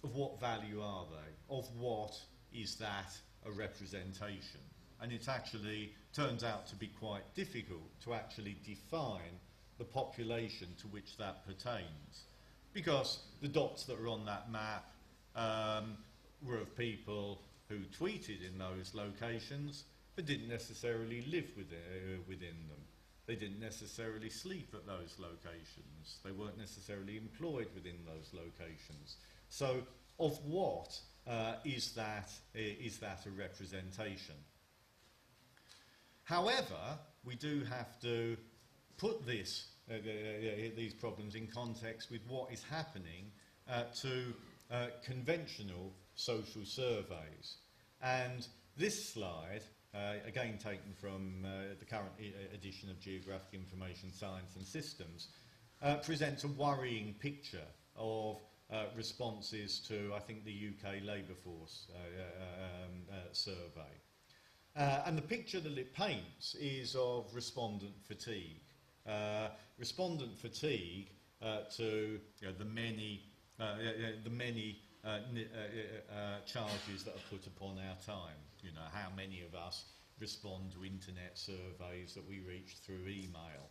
of what value are they? Of what is that a representation? And it actually turns out to be quite difficult to actually define the population to which that pertains, because the dots that are on that map were of people who tweeted in those locations but didn't necessarily live within them. They didn't necessarily sleep at those locations. They weren't necessarily employed within those locations. So of what is that a representation? However, we do have to put these problems in context with what is happening to conventional social surveys. And this slide, again taken from the current edition of Geographic Information Science and Systems, presents a worrying picture of responses to, I think, the UK Labour Force survey. And the picture that it paints is of respondent fatigue. Respondent fatigue to the many charges that are put upon our time. You know, how many of us respond to internet surveys that we reach through email?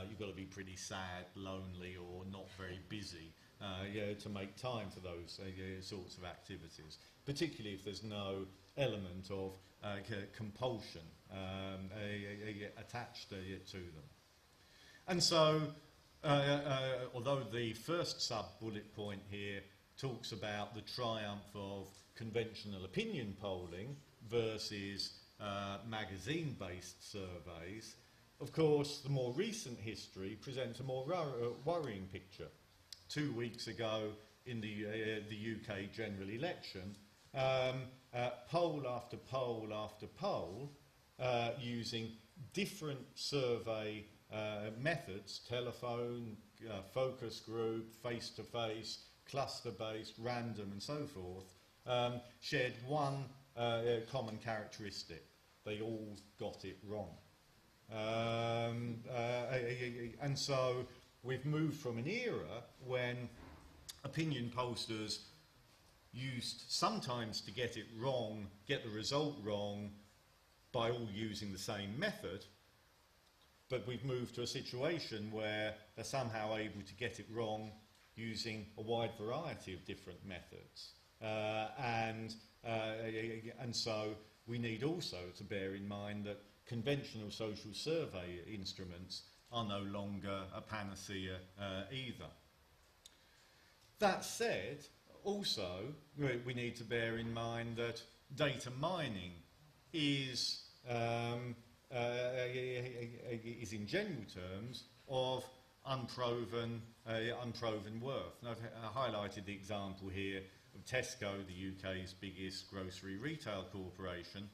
You've got to be pretty sad, lonely, or not very busy to make time for those sorts of activities, particularly if there's no element of compulsion attached to them. And so, although the first sub-bullet point here talks about the triumph of conventional opinion polling versus magazine-based surveys, of course, the more recent history presents a more worrying picture. 2 weeks ago, in the UK general election, poll after poll after poll, using different survey methods, telephone, focus group, face-to-face, cluster-based, random and so forth, shared one common characteristic. They all got it wrong. And so we've moved from an era when opinion pollsters used sometimes to get it wrong, get the result wrong, by all using the same method, but we've moved to a situation where they're somehow able to get it wrong using a wide variety of different methods. And so we need also to bear in mind that conventional social survey instruments are no longer a panacea either. That said, also, we need to bear in mind that data mining is in general terms of unproven worth. And I've highlighted the example here of Tesco, the UK's biggest grocery retail corporation,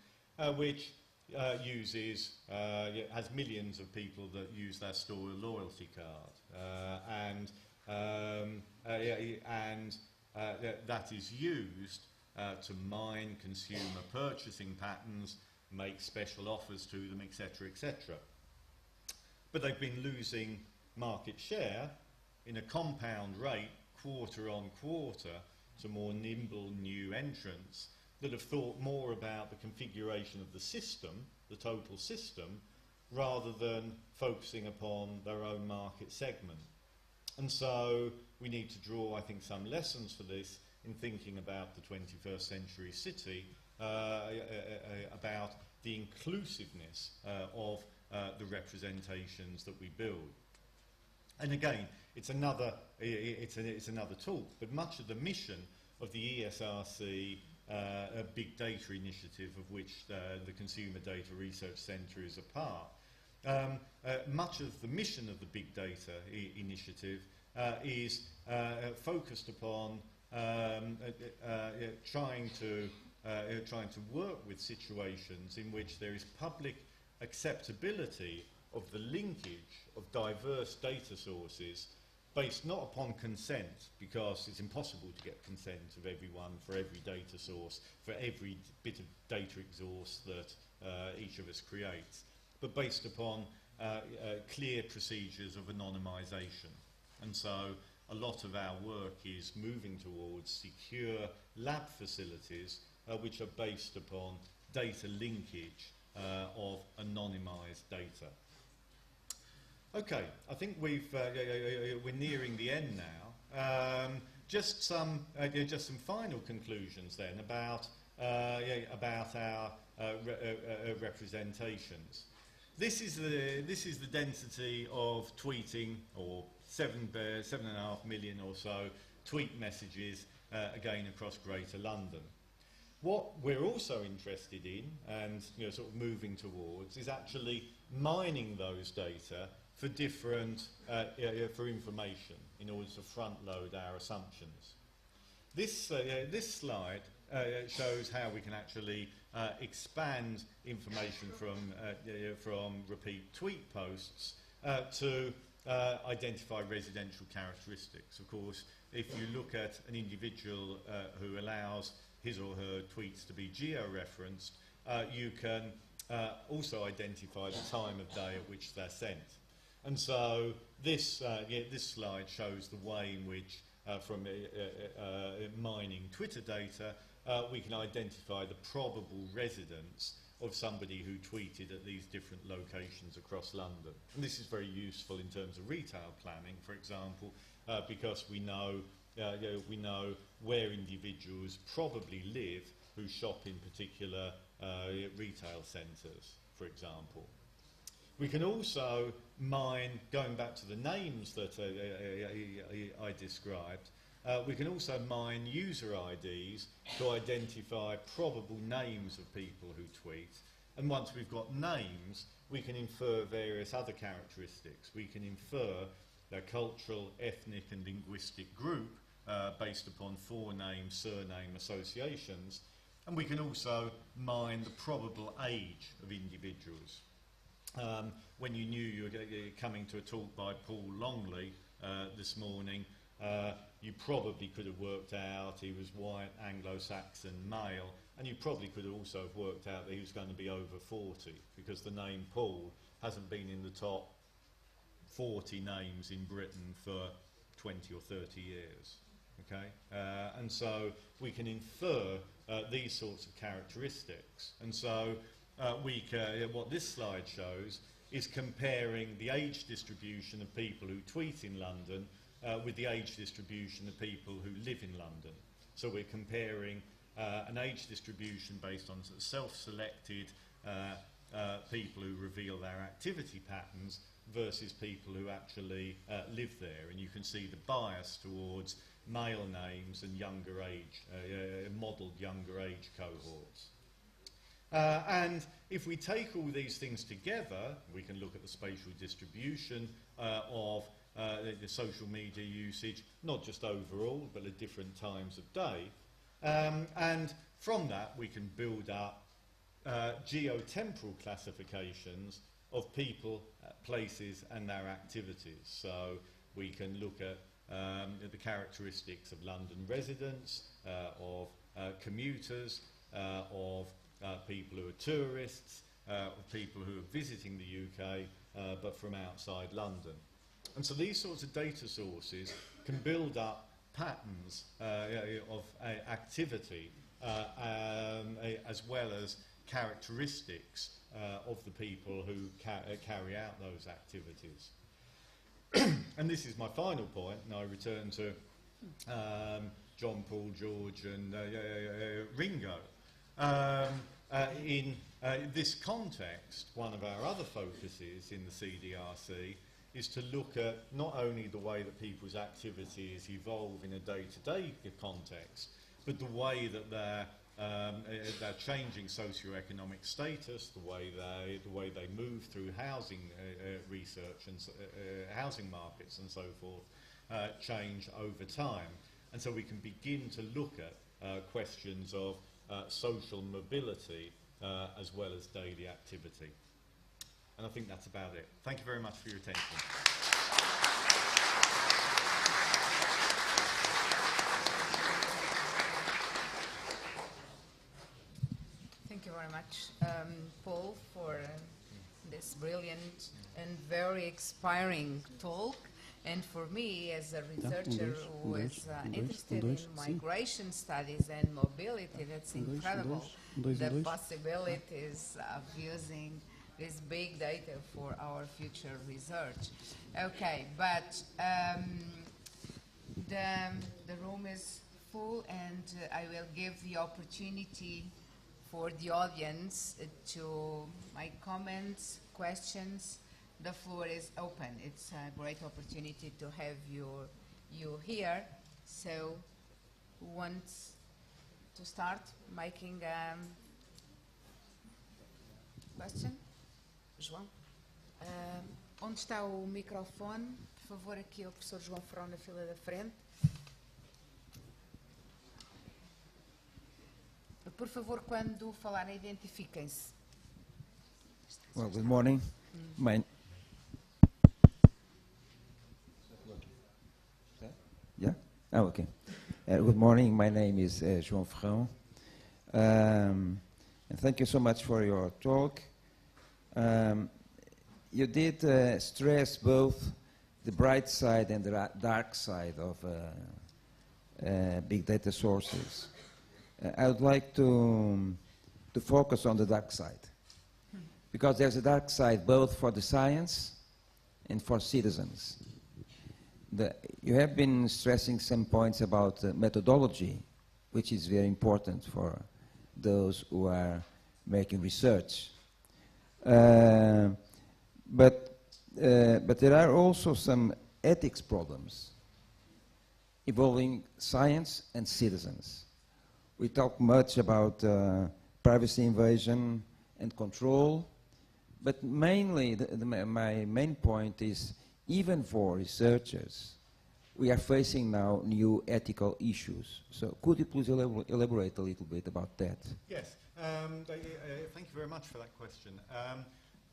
which has millions of people that use their store loyalty card, that is used to mine consumer purchasing patterns, make special offers to them, etc., etc. But they've been losing market share in a compound rate, quarter on quarter, to more nimble new entrants that have thought more about the configuration of the system, the total system, rather than focusing upon their own market segment. And so we need to draw, I think, some lessons for this in thinking about the 21st century city, about the inclusiveness of the representations that we build. And again, it's another talk, but much of the mission of the ESRC big data initiative, of which the Consumer Data Research Centre is a part, much of the mission of the big data initiative is focused upon trying to work with situations in which there is public acceptability of the linkage of diverse data sources based not upon consent, because it's impossible to get consent of everyone for every data source, for every bit of data exhaust that each of us creates, but based upon clear procedures of anonymisation. And so a lot of our work is moving towards secure lab facilities which are based upon data linkage of anonymised data. Okay, I think we're nearing the end now. just some final conclusions then about our representations. This is the density of tweeting, or 7.5 million or so tweet messages again across Greater London. What we're also interested in, and sort of moving towards, is actually mining those data for different for information in order to front load our assumptions. This slide shows how we can actually expand information from repeat tweet posts to identify residential characteristics. Of course, if you look at an individual who allows his or her tweets to be geo-referenced, you can also identify the time of day at which they're sent. And so this slide shows the way in which, from mining Twitter data, we can identify the probable residence of somebody who tweeted at these different locations across London. And this is very useful in terms of retail planning, for example, because we know where individuals probably live who shop in particular retail centres, for example. We can also mine, going back to the names that I described, we can also mine user IDs to identify probable names of people who tweet. And once we've got names, we can infer various other characteristics. We can infer their cultural, ethnic and linguistic group based upon forename, surname associations. And we can also mine the probable age of individuals. When you knew you were coming to a talk by Paul Longley this morning, you probably could have worked out he was white, Anglo-Saxon, male, and you probably could have also have worked out that he was going to be over 40, because the name Paul hasn't been in the top 40 names in Britain for 20 or 30 years. Okay? And so we can infer these sorts of characteristics. And so what this slide shows is comparing the age distribution of people who tweet in London with the age distribution of people who live in London. So we're comparing an age distribution based on self-selected people who reveal their activity patterns versus people who actually live there. And you can see the bias towards male names and younger age, modelled younger age cohorts. And if we take all these things together, we can look at the spatial distribution of the social media usage, not just overall, but at different times of day. And from that, we can build up geotemporal classifications of people, places, and their activities. So we can look at the characteristics of London residents, of commuters, of people who are tourists, of people who are visiting the UK, but from outside London. And so these sorts of data sources can build up patterns of activity as well as characteristics of the people who carry out those activities. And this is my final point, and I return to John, Paul, George and Ringo. In this context, one of our other focuses in the CDRC is to look at not only the way that people's activities evolve in a day-to-day context, but the way that they're changing socioeconomic status, the way they move through housing research and housing markets and so forth change over time. And so we can begin to look at questions of social mobility as well as daily activity. And I think that's about it. Thank you very much for your attention. Thank you very much, Paul, for this brilliant and very inspiring talk. And for me, as a researcher who is interested in migration studies and mobility, that's incredible, the possibilities of using this big data for our future research. Okay, but The room is full, and I will give the opportunity for the audience to make comments, questions. The floor is open. It's a great opportunity to have you here. So, who wants to start making a question? João? Onde está o microfone? Por favor, aqui é o professor João Ferrão na fila da frente. Por favor, quando falarem, identifiquem-se. Well, good morning. Yeah? Oh, okay. Good morning. My name is João Ferrão. And thank you so much for your talk. You did stress both the bright side and the dark side of big data sources. I would like to focus on the dark side, because there's a dark side both for the science and for citizens. You have been stressing some points about methodology, which is very important for those who are making research. But there are also some ethics problems involving science and citizens. We talk much about privacy invasion and control, but mainly my main point is, even for researchers, we are facing now new ethical issues. So could you please elaborate a little bit about that? Yes, thank you very much for that question.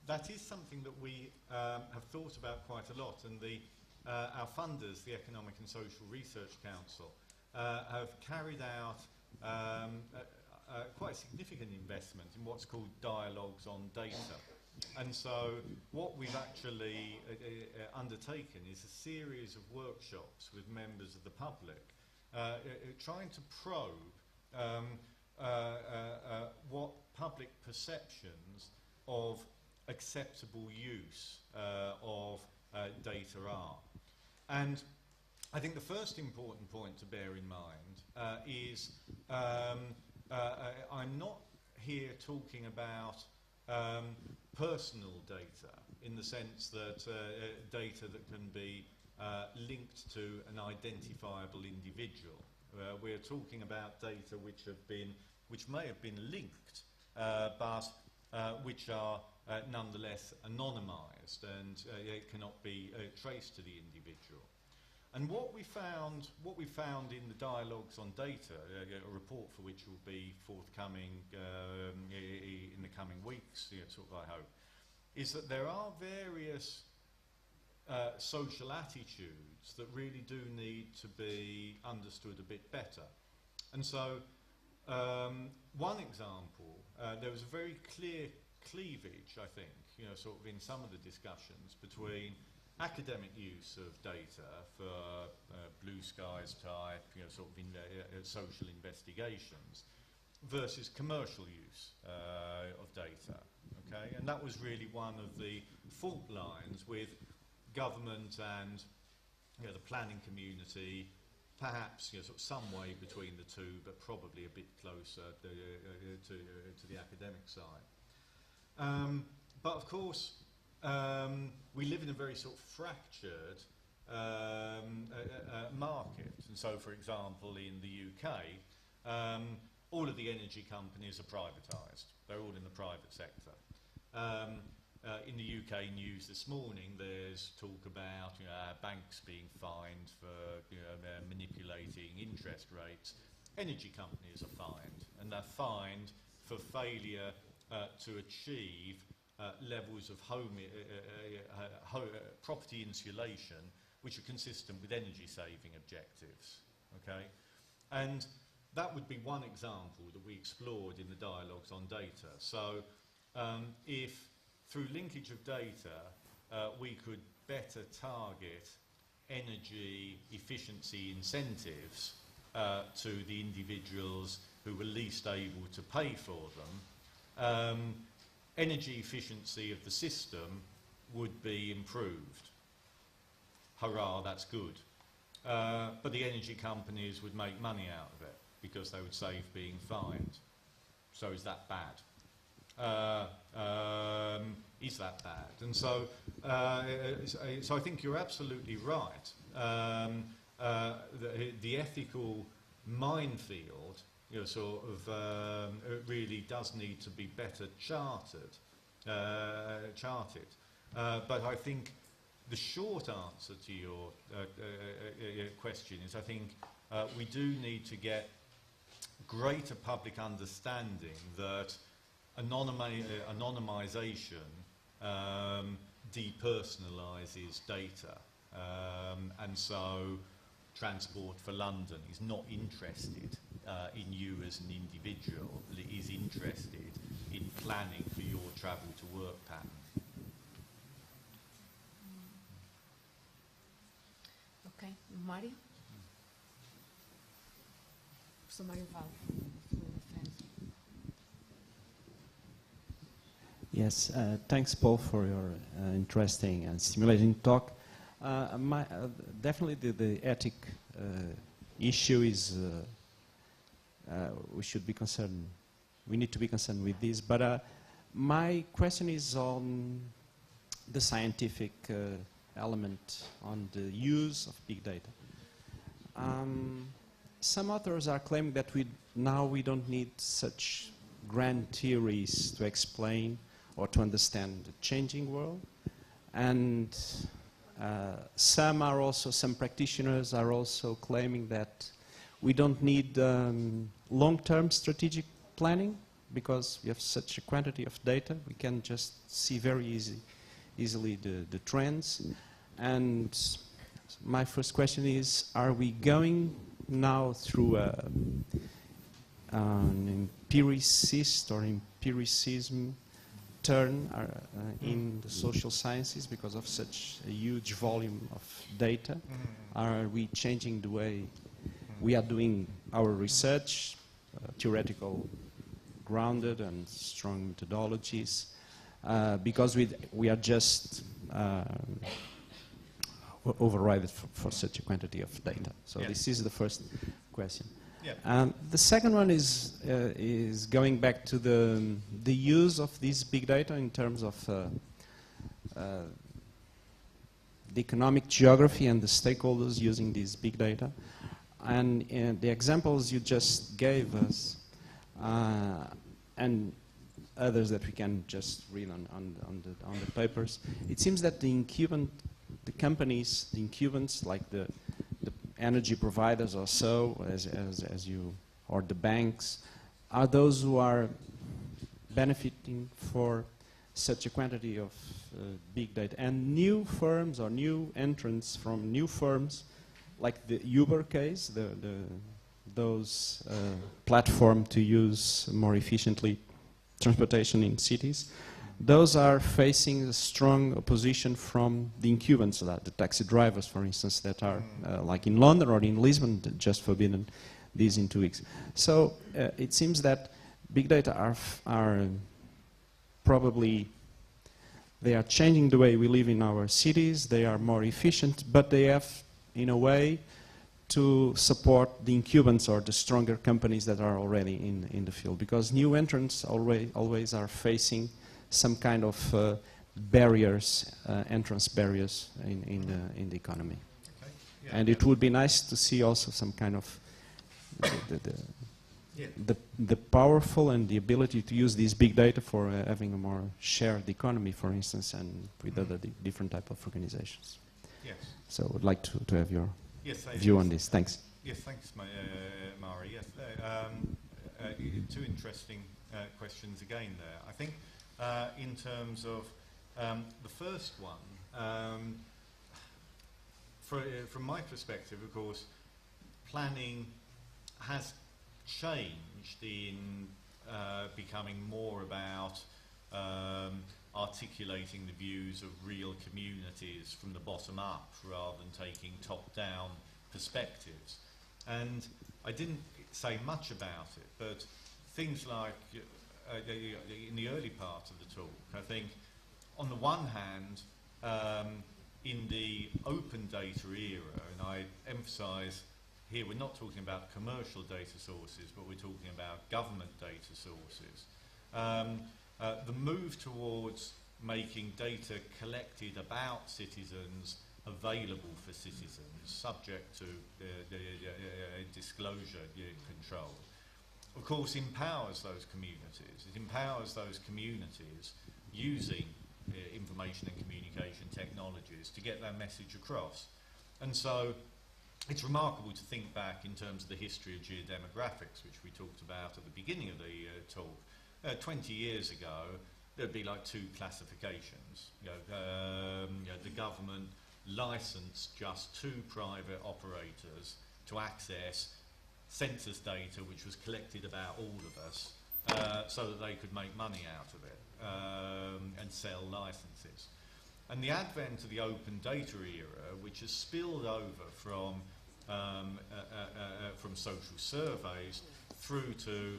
That is something that we have thought about quite a lot, and our funders, the Economic and Social Research Council, have carried out quite a significant investment in what's called dialogues on data. And so what we've actually undertaken is a series of workshops with members of the public trying to probe what public perceptions of acceptable use of data are. And I think the first important point to bear in mind is I'm not here talking about personal data in the sense that data that can be linked to an identifiable individual. We're talking about data which may have been linked, but which are nonetheless anonymised and it cannot be traced to the individual. And what we found in the dialogues on data, a report for which will be forthcoming in the coming weeks, I hope, is that there are various social attitudes that really do need to be understood a bit better. And so, one example, there was a very clear cleavage, I think, in some of the discussions between academic use of data for blue skies type, social investigations versus commercial use of data. Okay, and that was really one of the fault lines with government and the planning community, perhaps some way between the two, but probably a bit closer to the academic side. But of course, we live in a very fractured market. And so, for example, in the UK, all of the energy companies are privatised. They're all in the private sector. In the UK news this morning, there's talk about banks being fined for manipulating interest rates. Energy companies are fined, and they're fined for failure to achieve levels of property insulation which are consistent with energy saving objectives. Okay, and that would be one example that we explored in the dialogues on data. So if through linkage of data we could better target energy efficiency incentives to the individuals who were least able to pay for them, energy efficiency of the system would be improved. Hurrah, that's good. but the energy companies would make money out of it because they would save being fined. So is that bad? Is that bad? And so, so I think you're absolutely right. The ethical minefield, you know, sort of, it really does need to be better charted. But I think the short answer to your question is I think we do need to get greater public understanding that anonymisation depersonalises data, and so Transport for London is not interested in you as an individual, but it is interested in planning for your travel to work pattern. Ok, Mário? Professor Mário Vale. Yes, thanks, Paul, for your interesting and stimulating talk. Definitely the ethic issue is, we should be concerned, we need to be concerned with this, but my question is on the scientific element, on the use of big data. Some authors are claiming that now we don't need such grand theories to explain or to understand the changing world, and some practitioners are also claiming that we don't need long-term strategic planning because we have such a quantity of data. We can just see very easily the trends. And my first question is, are we going now through an empiricist or empiricism turn in the social sciences because of such a huge volume of data? Are we changing the way we are doing our research, theoretical grounded and strong methodologies, because we are just overridden for such a quantity of data? So this is the first question. The second one is going back to the use of these big data in terms of the economic geography and the stakeholders using these big data. And the examples you just gave us and others that we can just read on the papers, it seems that the companies, the incumbents, like the energy providers or so, as you, or the banks, are those who are benefiting for such a quantity of big data. And new firms or new entrants from new firms, like the Uber case, those platform to use more efficiently transportation in cities, those are facing a strong opposition from the incumbents, the taxi drivers, for instance, that are like in London or in Lisbon, just forbidden these in 2 weeks. So it seems that big data are probably, they are changing the way we live in our cities, they are more efficient, but they have, in a way, to support the incumbents or the stronger companies that are already in the field, because new entrants always are facing some kind of barriers, entrance barriers in the economy. Okay. Yeah, and it would be nice to see also some kind of the powerful and the ability to use these big data for having a more shared economy, for instance, and with other different type of organizations. Yes. So I would like to have your view on this. Thanks. Yes, thanks, Mari. Yes, two interesting questions again there. I think in terms of the first one, from my perspective, of course, planning has changed in becoming more about articulating the views of real communities from the bottom up rather than taking top-down perspectives. And I didn't say much about it, but things like in the early part of the talk, I think on the one hand, in the open data era, and I emphasise here we're not talking about commercial data sources, but we're talking about government data sources. The move towards making data collected about citizens available for citizens, subject to disclosure control, of course empowers those communities. It empowers those communities using information and communication technologies to get their message across. And so it's remarkable to think back in terms of the history of geodemographics, which we talked about at the beginning of the talk. 20 years ago, there'd be like two classifications. The government licensed just two private operators to access census data which was collected about all of us so that they could make money out of it and sell licenses. And the advent of the open data era, which has spilled over from social surveys through to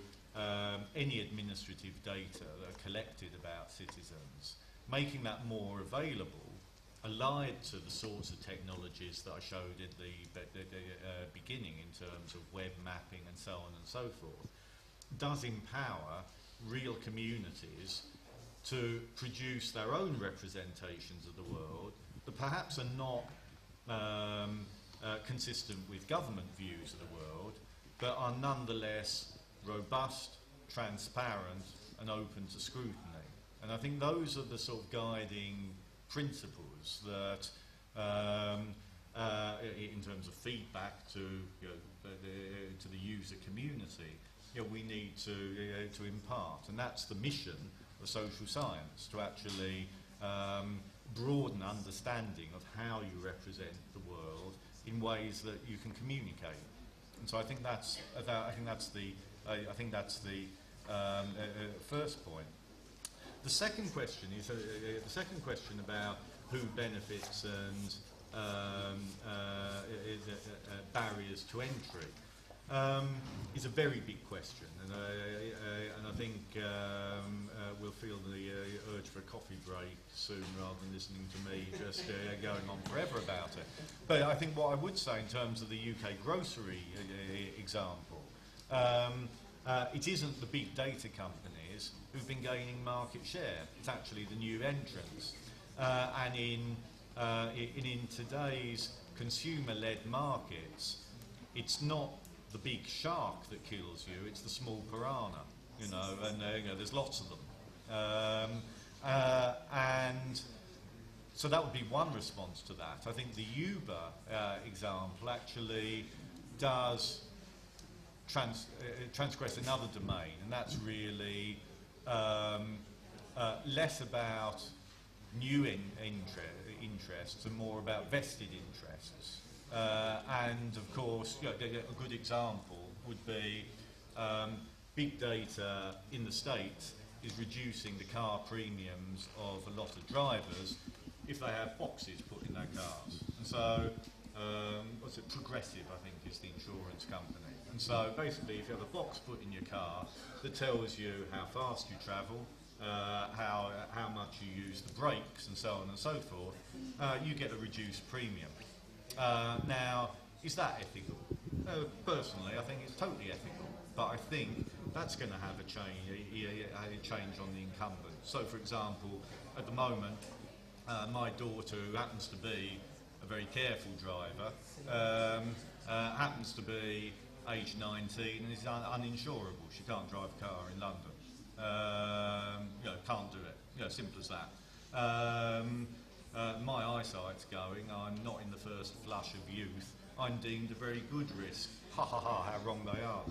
any administrative data that are collected about citizens, making that more available, allied to the sorts of technologies that I showed at the beginning in terms of web mapping and so on and so forth, does empower real communities to produce their own representations of the world that perhaps are not consistent with government views of the world, but are nonetheless robust, transparent and open to scrutiny. And I think those are the sort of guiding principles that in terms of feedback to the user community, we need to impart. And that's the mission of social science, to actually broaden understanding of how you represent the world in ways that you can communicate. And so I think that's the first point. The second question is the second question about who benefits and barriers to entry is a very big question, and I think we'll feel the urge for a coffee break soon, rather than listening to me just going on forever about it. But I think what I would say in terms of the UK grocery example, it isn't the big data companies who've been gaining market share. It's actually the new entrants. And in today's consumer-led markets, it's not the big shark that kills you, it's the small piranha, and there's lots of them. And so that would be one response to that. I think the Uber example actually does transgress another domain, and that's really less about new interests and more about vested interests. And of course, a good example would be big data in the States is reducing the car premiums of a lot of drivers if they have boxes put in their cars. And so, what's it, Progressive, I think, is the insurance company. And so basically, if you have a box put in your car that tells you how fast you travel, how much you use the brakes and so on and so forth, you get a reduced premium. Now, is that ethical? Personally, I think it's totally ethical, but I think that's going to have a change on the incumbent. So, for example, at the moment, my daughter, who happens to be a very careful driver, happens to be age 19 and is uninsurable. She can't drive a car in London. Can't do it. Simple as that. My eyesight's going. I'm not in the first flush of youth. I'm deemed a very good risk. Ha ha ha, how wrong they are.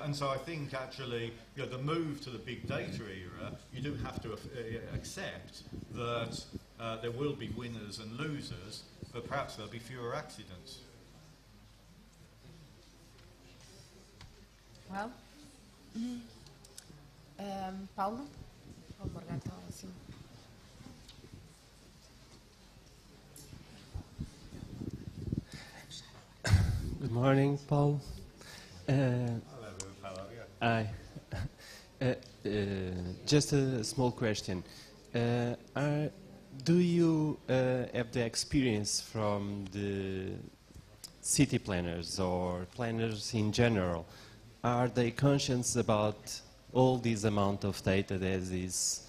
And so I think actually, the move to the big data era, you do have to accept that there will be winners and losers, but perhaps there'll be fewer accidents. Well, Paulo? Paulo Morgado, assim. Good morning, Paul. Hello, Hi. Just a small question. Do you have the experience from the city planners or planners in general, are they conscious about all this amount of data that is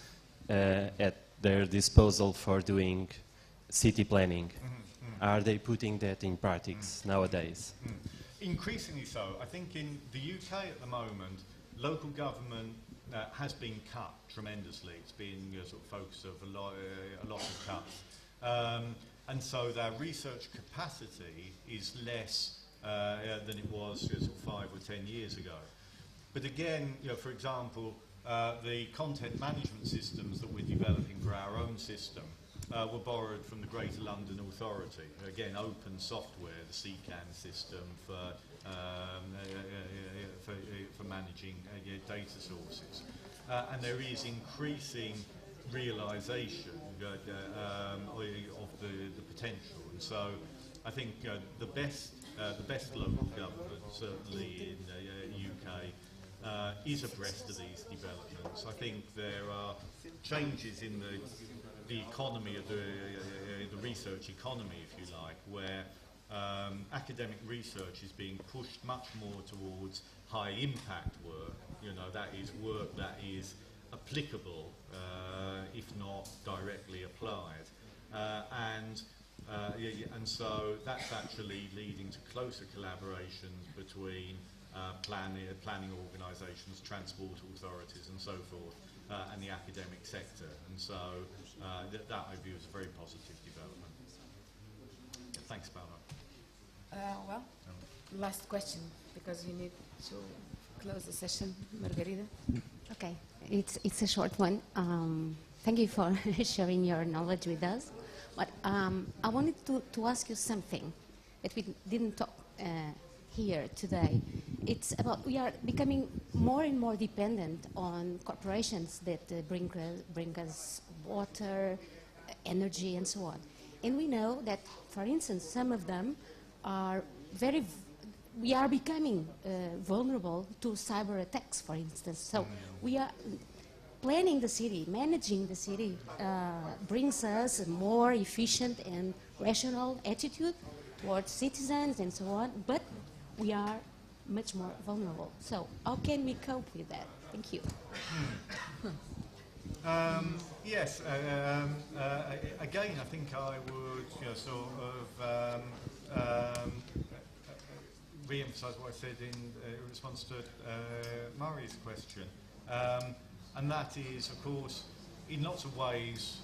at their disposal for doing city planning? Are they putting that in practice nowadays? Increasingly so. I think in the UK at the moment, local government has been cut tremendously. It's been sort of focus of a lot of cuts. And so their research capacity is less than it was sort of 5 or 10 years ago. But again, for example, the content management systems that we're developing for our own system were borrowed from the Greater London Authority. Again, open software, the CCAN system for managing data sources. And there is increasing realisation of the potential. And so I think the best local government, certainly in the UK, is abreast of these developments. I think there are changes in the economy of the research economy, if you like, where academic research is being pushed much more towards high impact work. That is work that is applicable, if not directly applied, and so that's actually leading to closer collaborations between planning organisations, transport authorities, and so forth, and the academic sector. And so that I view as a very positive development. Thanks, Paolo. Well, last question, because you need to close the session, Margarida. Okay, it's a short one. Thank you for sharing your knowledge with us. But I wanted to ask you something that we didn't talk here today. It's about we are becoming more and more dependent on corporations that bring us water, energy, and so on. And we know that, for instance, some of them are we are becoming vulnerable to cyber attacks, for instance. So we are planning the city, managing the city, brings us a more efficient and rational attitude towards citizens and so on, but we are much more vulnerable. So how can we cope with that? Thank you. Yes, again, I think I would sort of re-emphasise what I said in response to Murray's question. And that is, of course, in lots of ways,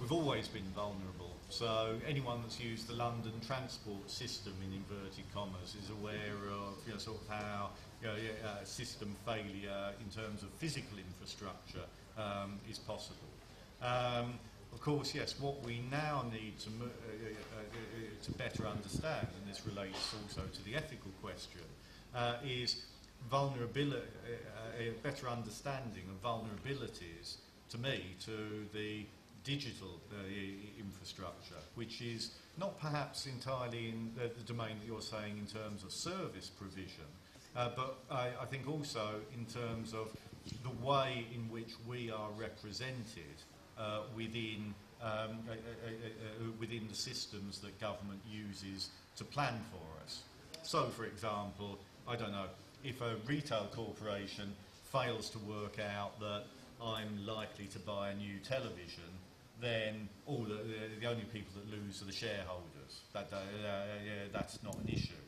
we've always been vulnerable. So anyone that's used the London transport system, in inverted commas, is aware of sort of how system failure in terms of physical infrastructure is possible. Of course, yes, what we now need to better understand, and this relates also to the ethical question, is vulnerability, better understanding of vulnerabilities, to me, to the digital infrastructure, which is not perhaps entirely in the domain that you're saying in terms of service provision, but I think also in terms of the way in which we are represented within the systems that government uses to plan for us. So, for example, I don't know, if a retail corporation fails to work out that I'm likely to buy a new television, then the only people that lose are the shareholders. That's not an issue.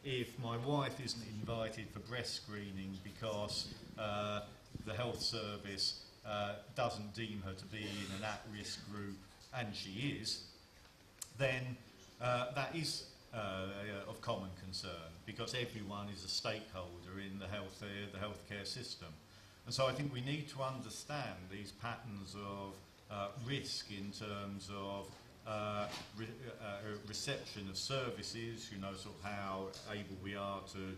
If my wife isn't invited for breast screening because the health service doesn't deem her to be in an at-risk group, and she is, then that is of common concern, because everyone is a stakeholder in the healthcare system. And so I think we need to understand these patterns of risk in terms of reception of services, sort of how able we are to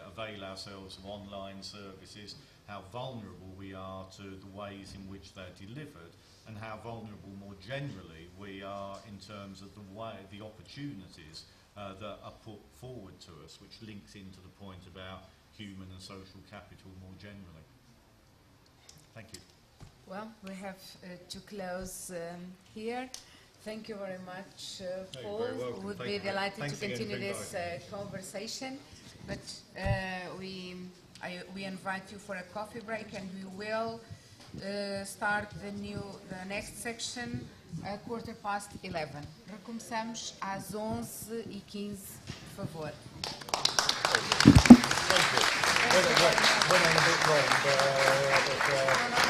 avail ourselves of online services, how vulnerable we are to the ways in which they're delivered, and how vulnerable more generally we are in terms of the opportunities that are put forward to us, which links into the point about human and social capital more generally. Thank you. Well, we have to close here. Thank you very much, you're Paul. very welcome. Would Thank be you. delighted Thanks to again for continue this inviting conversation. But we invite you for a coffee break, and we will start the next section at 11:15. Recomeçamos às 11h15, por favor. Went on a bit long, but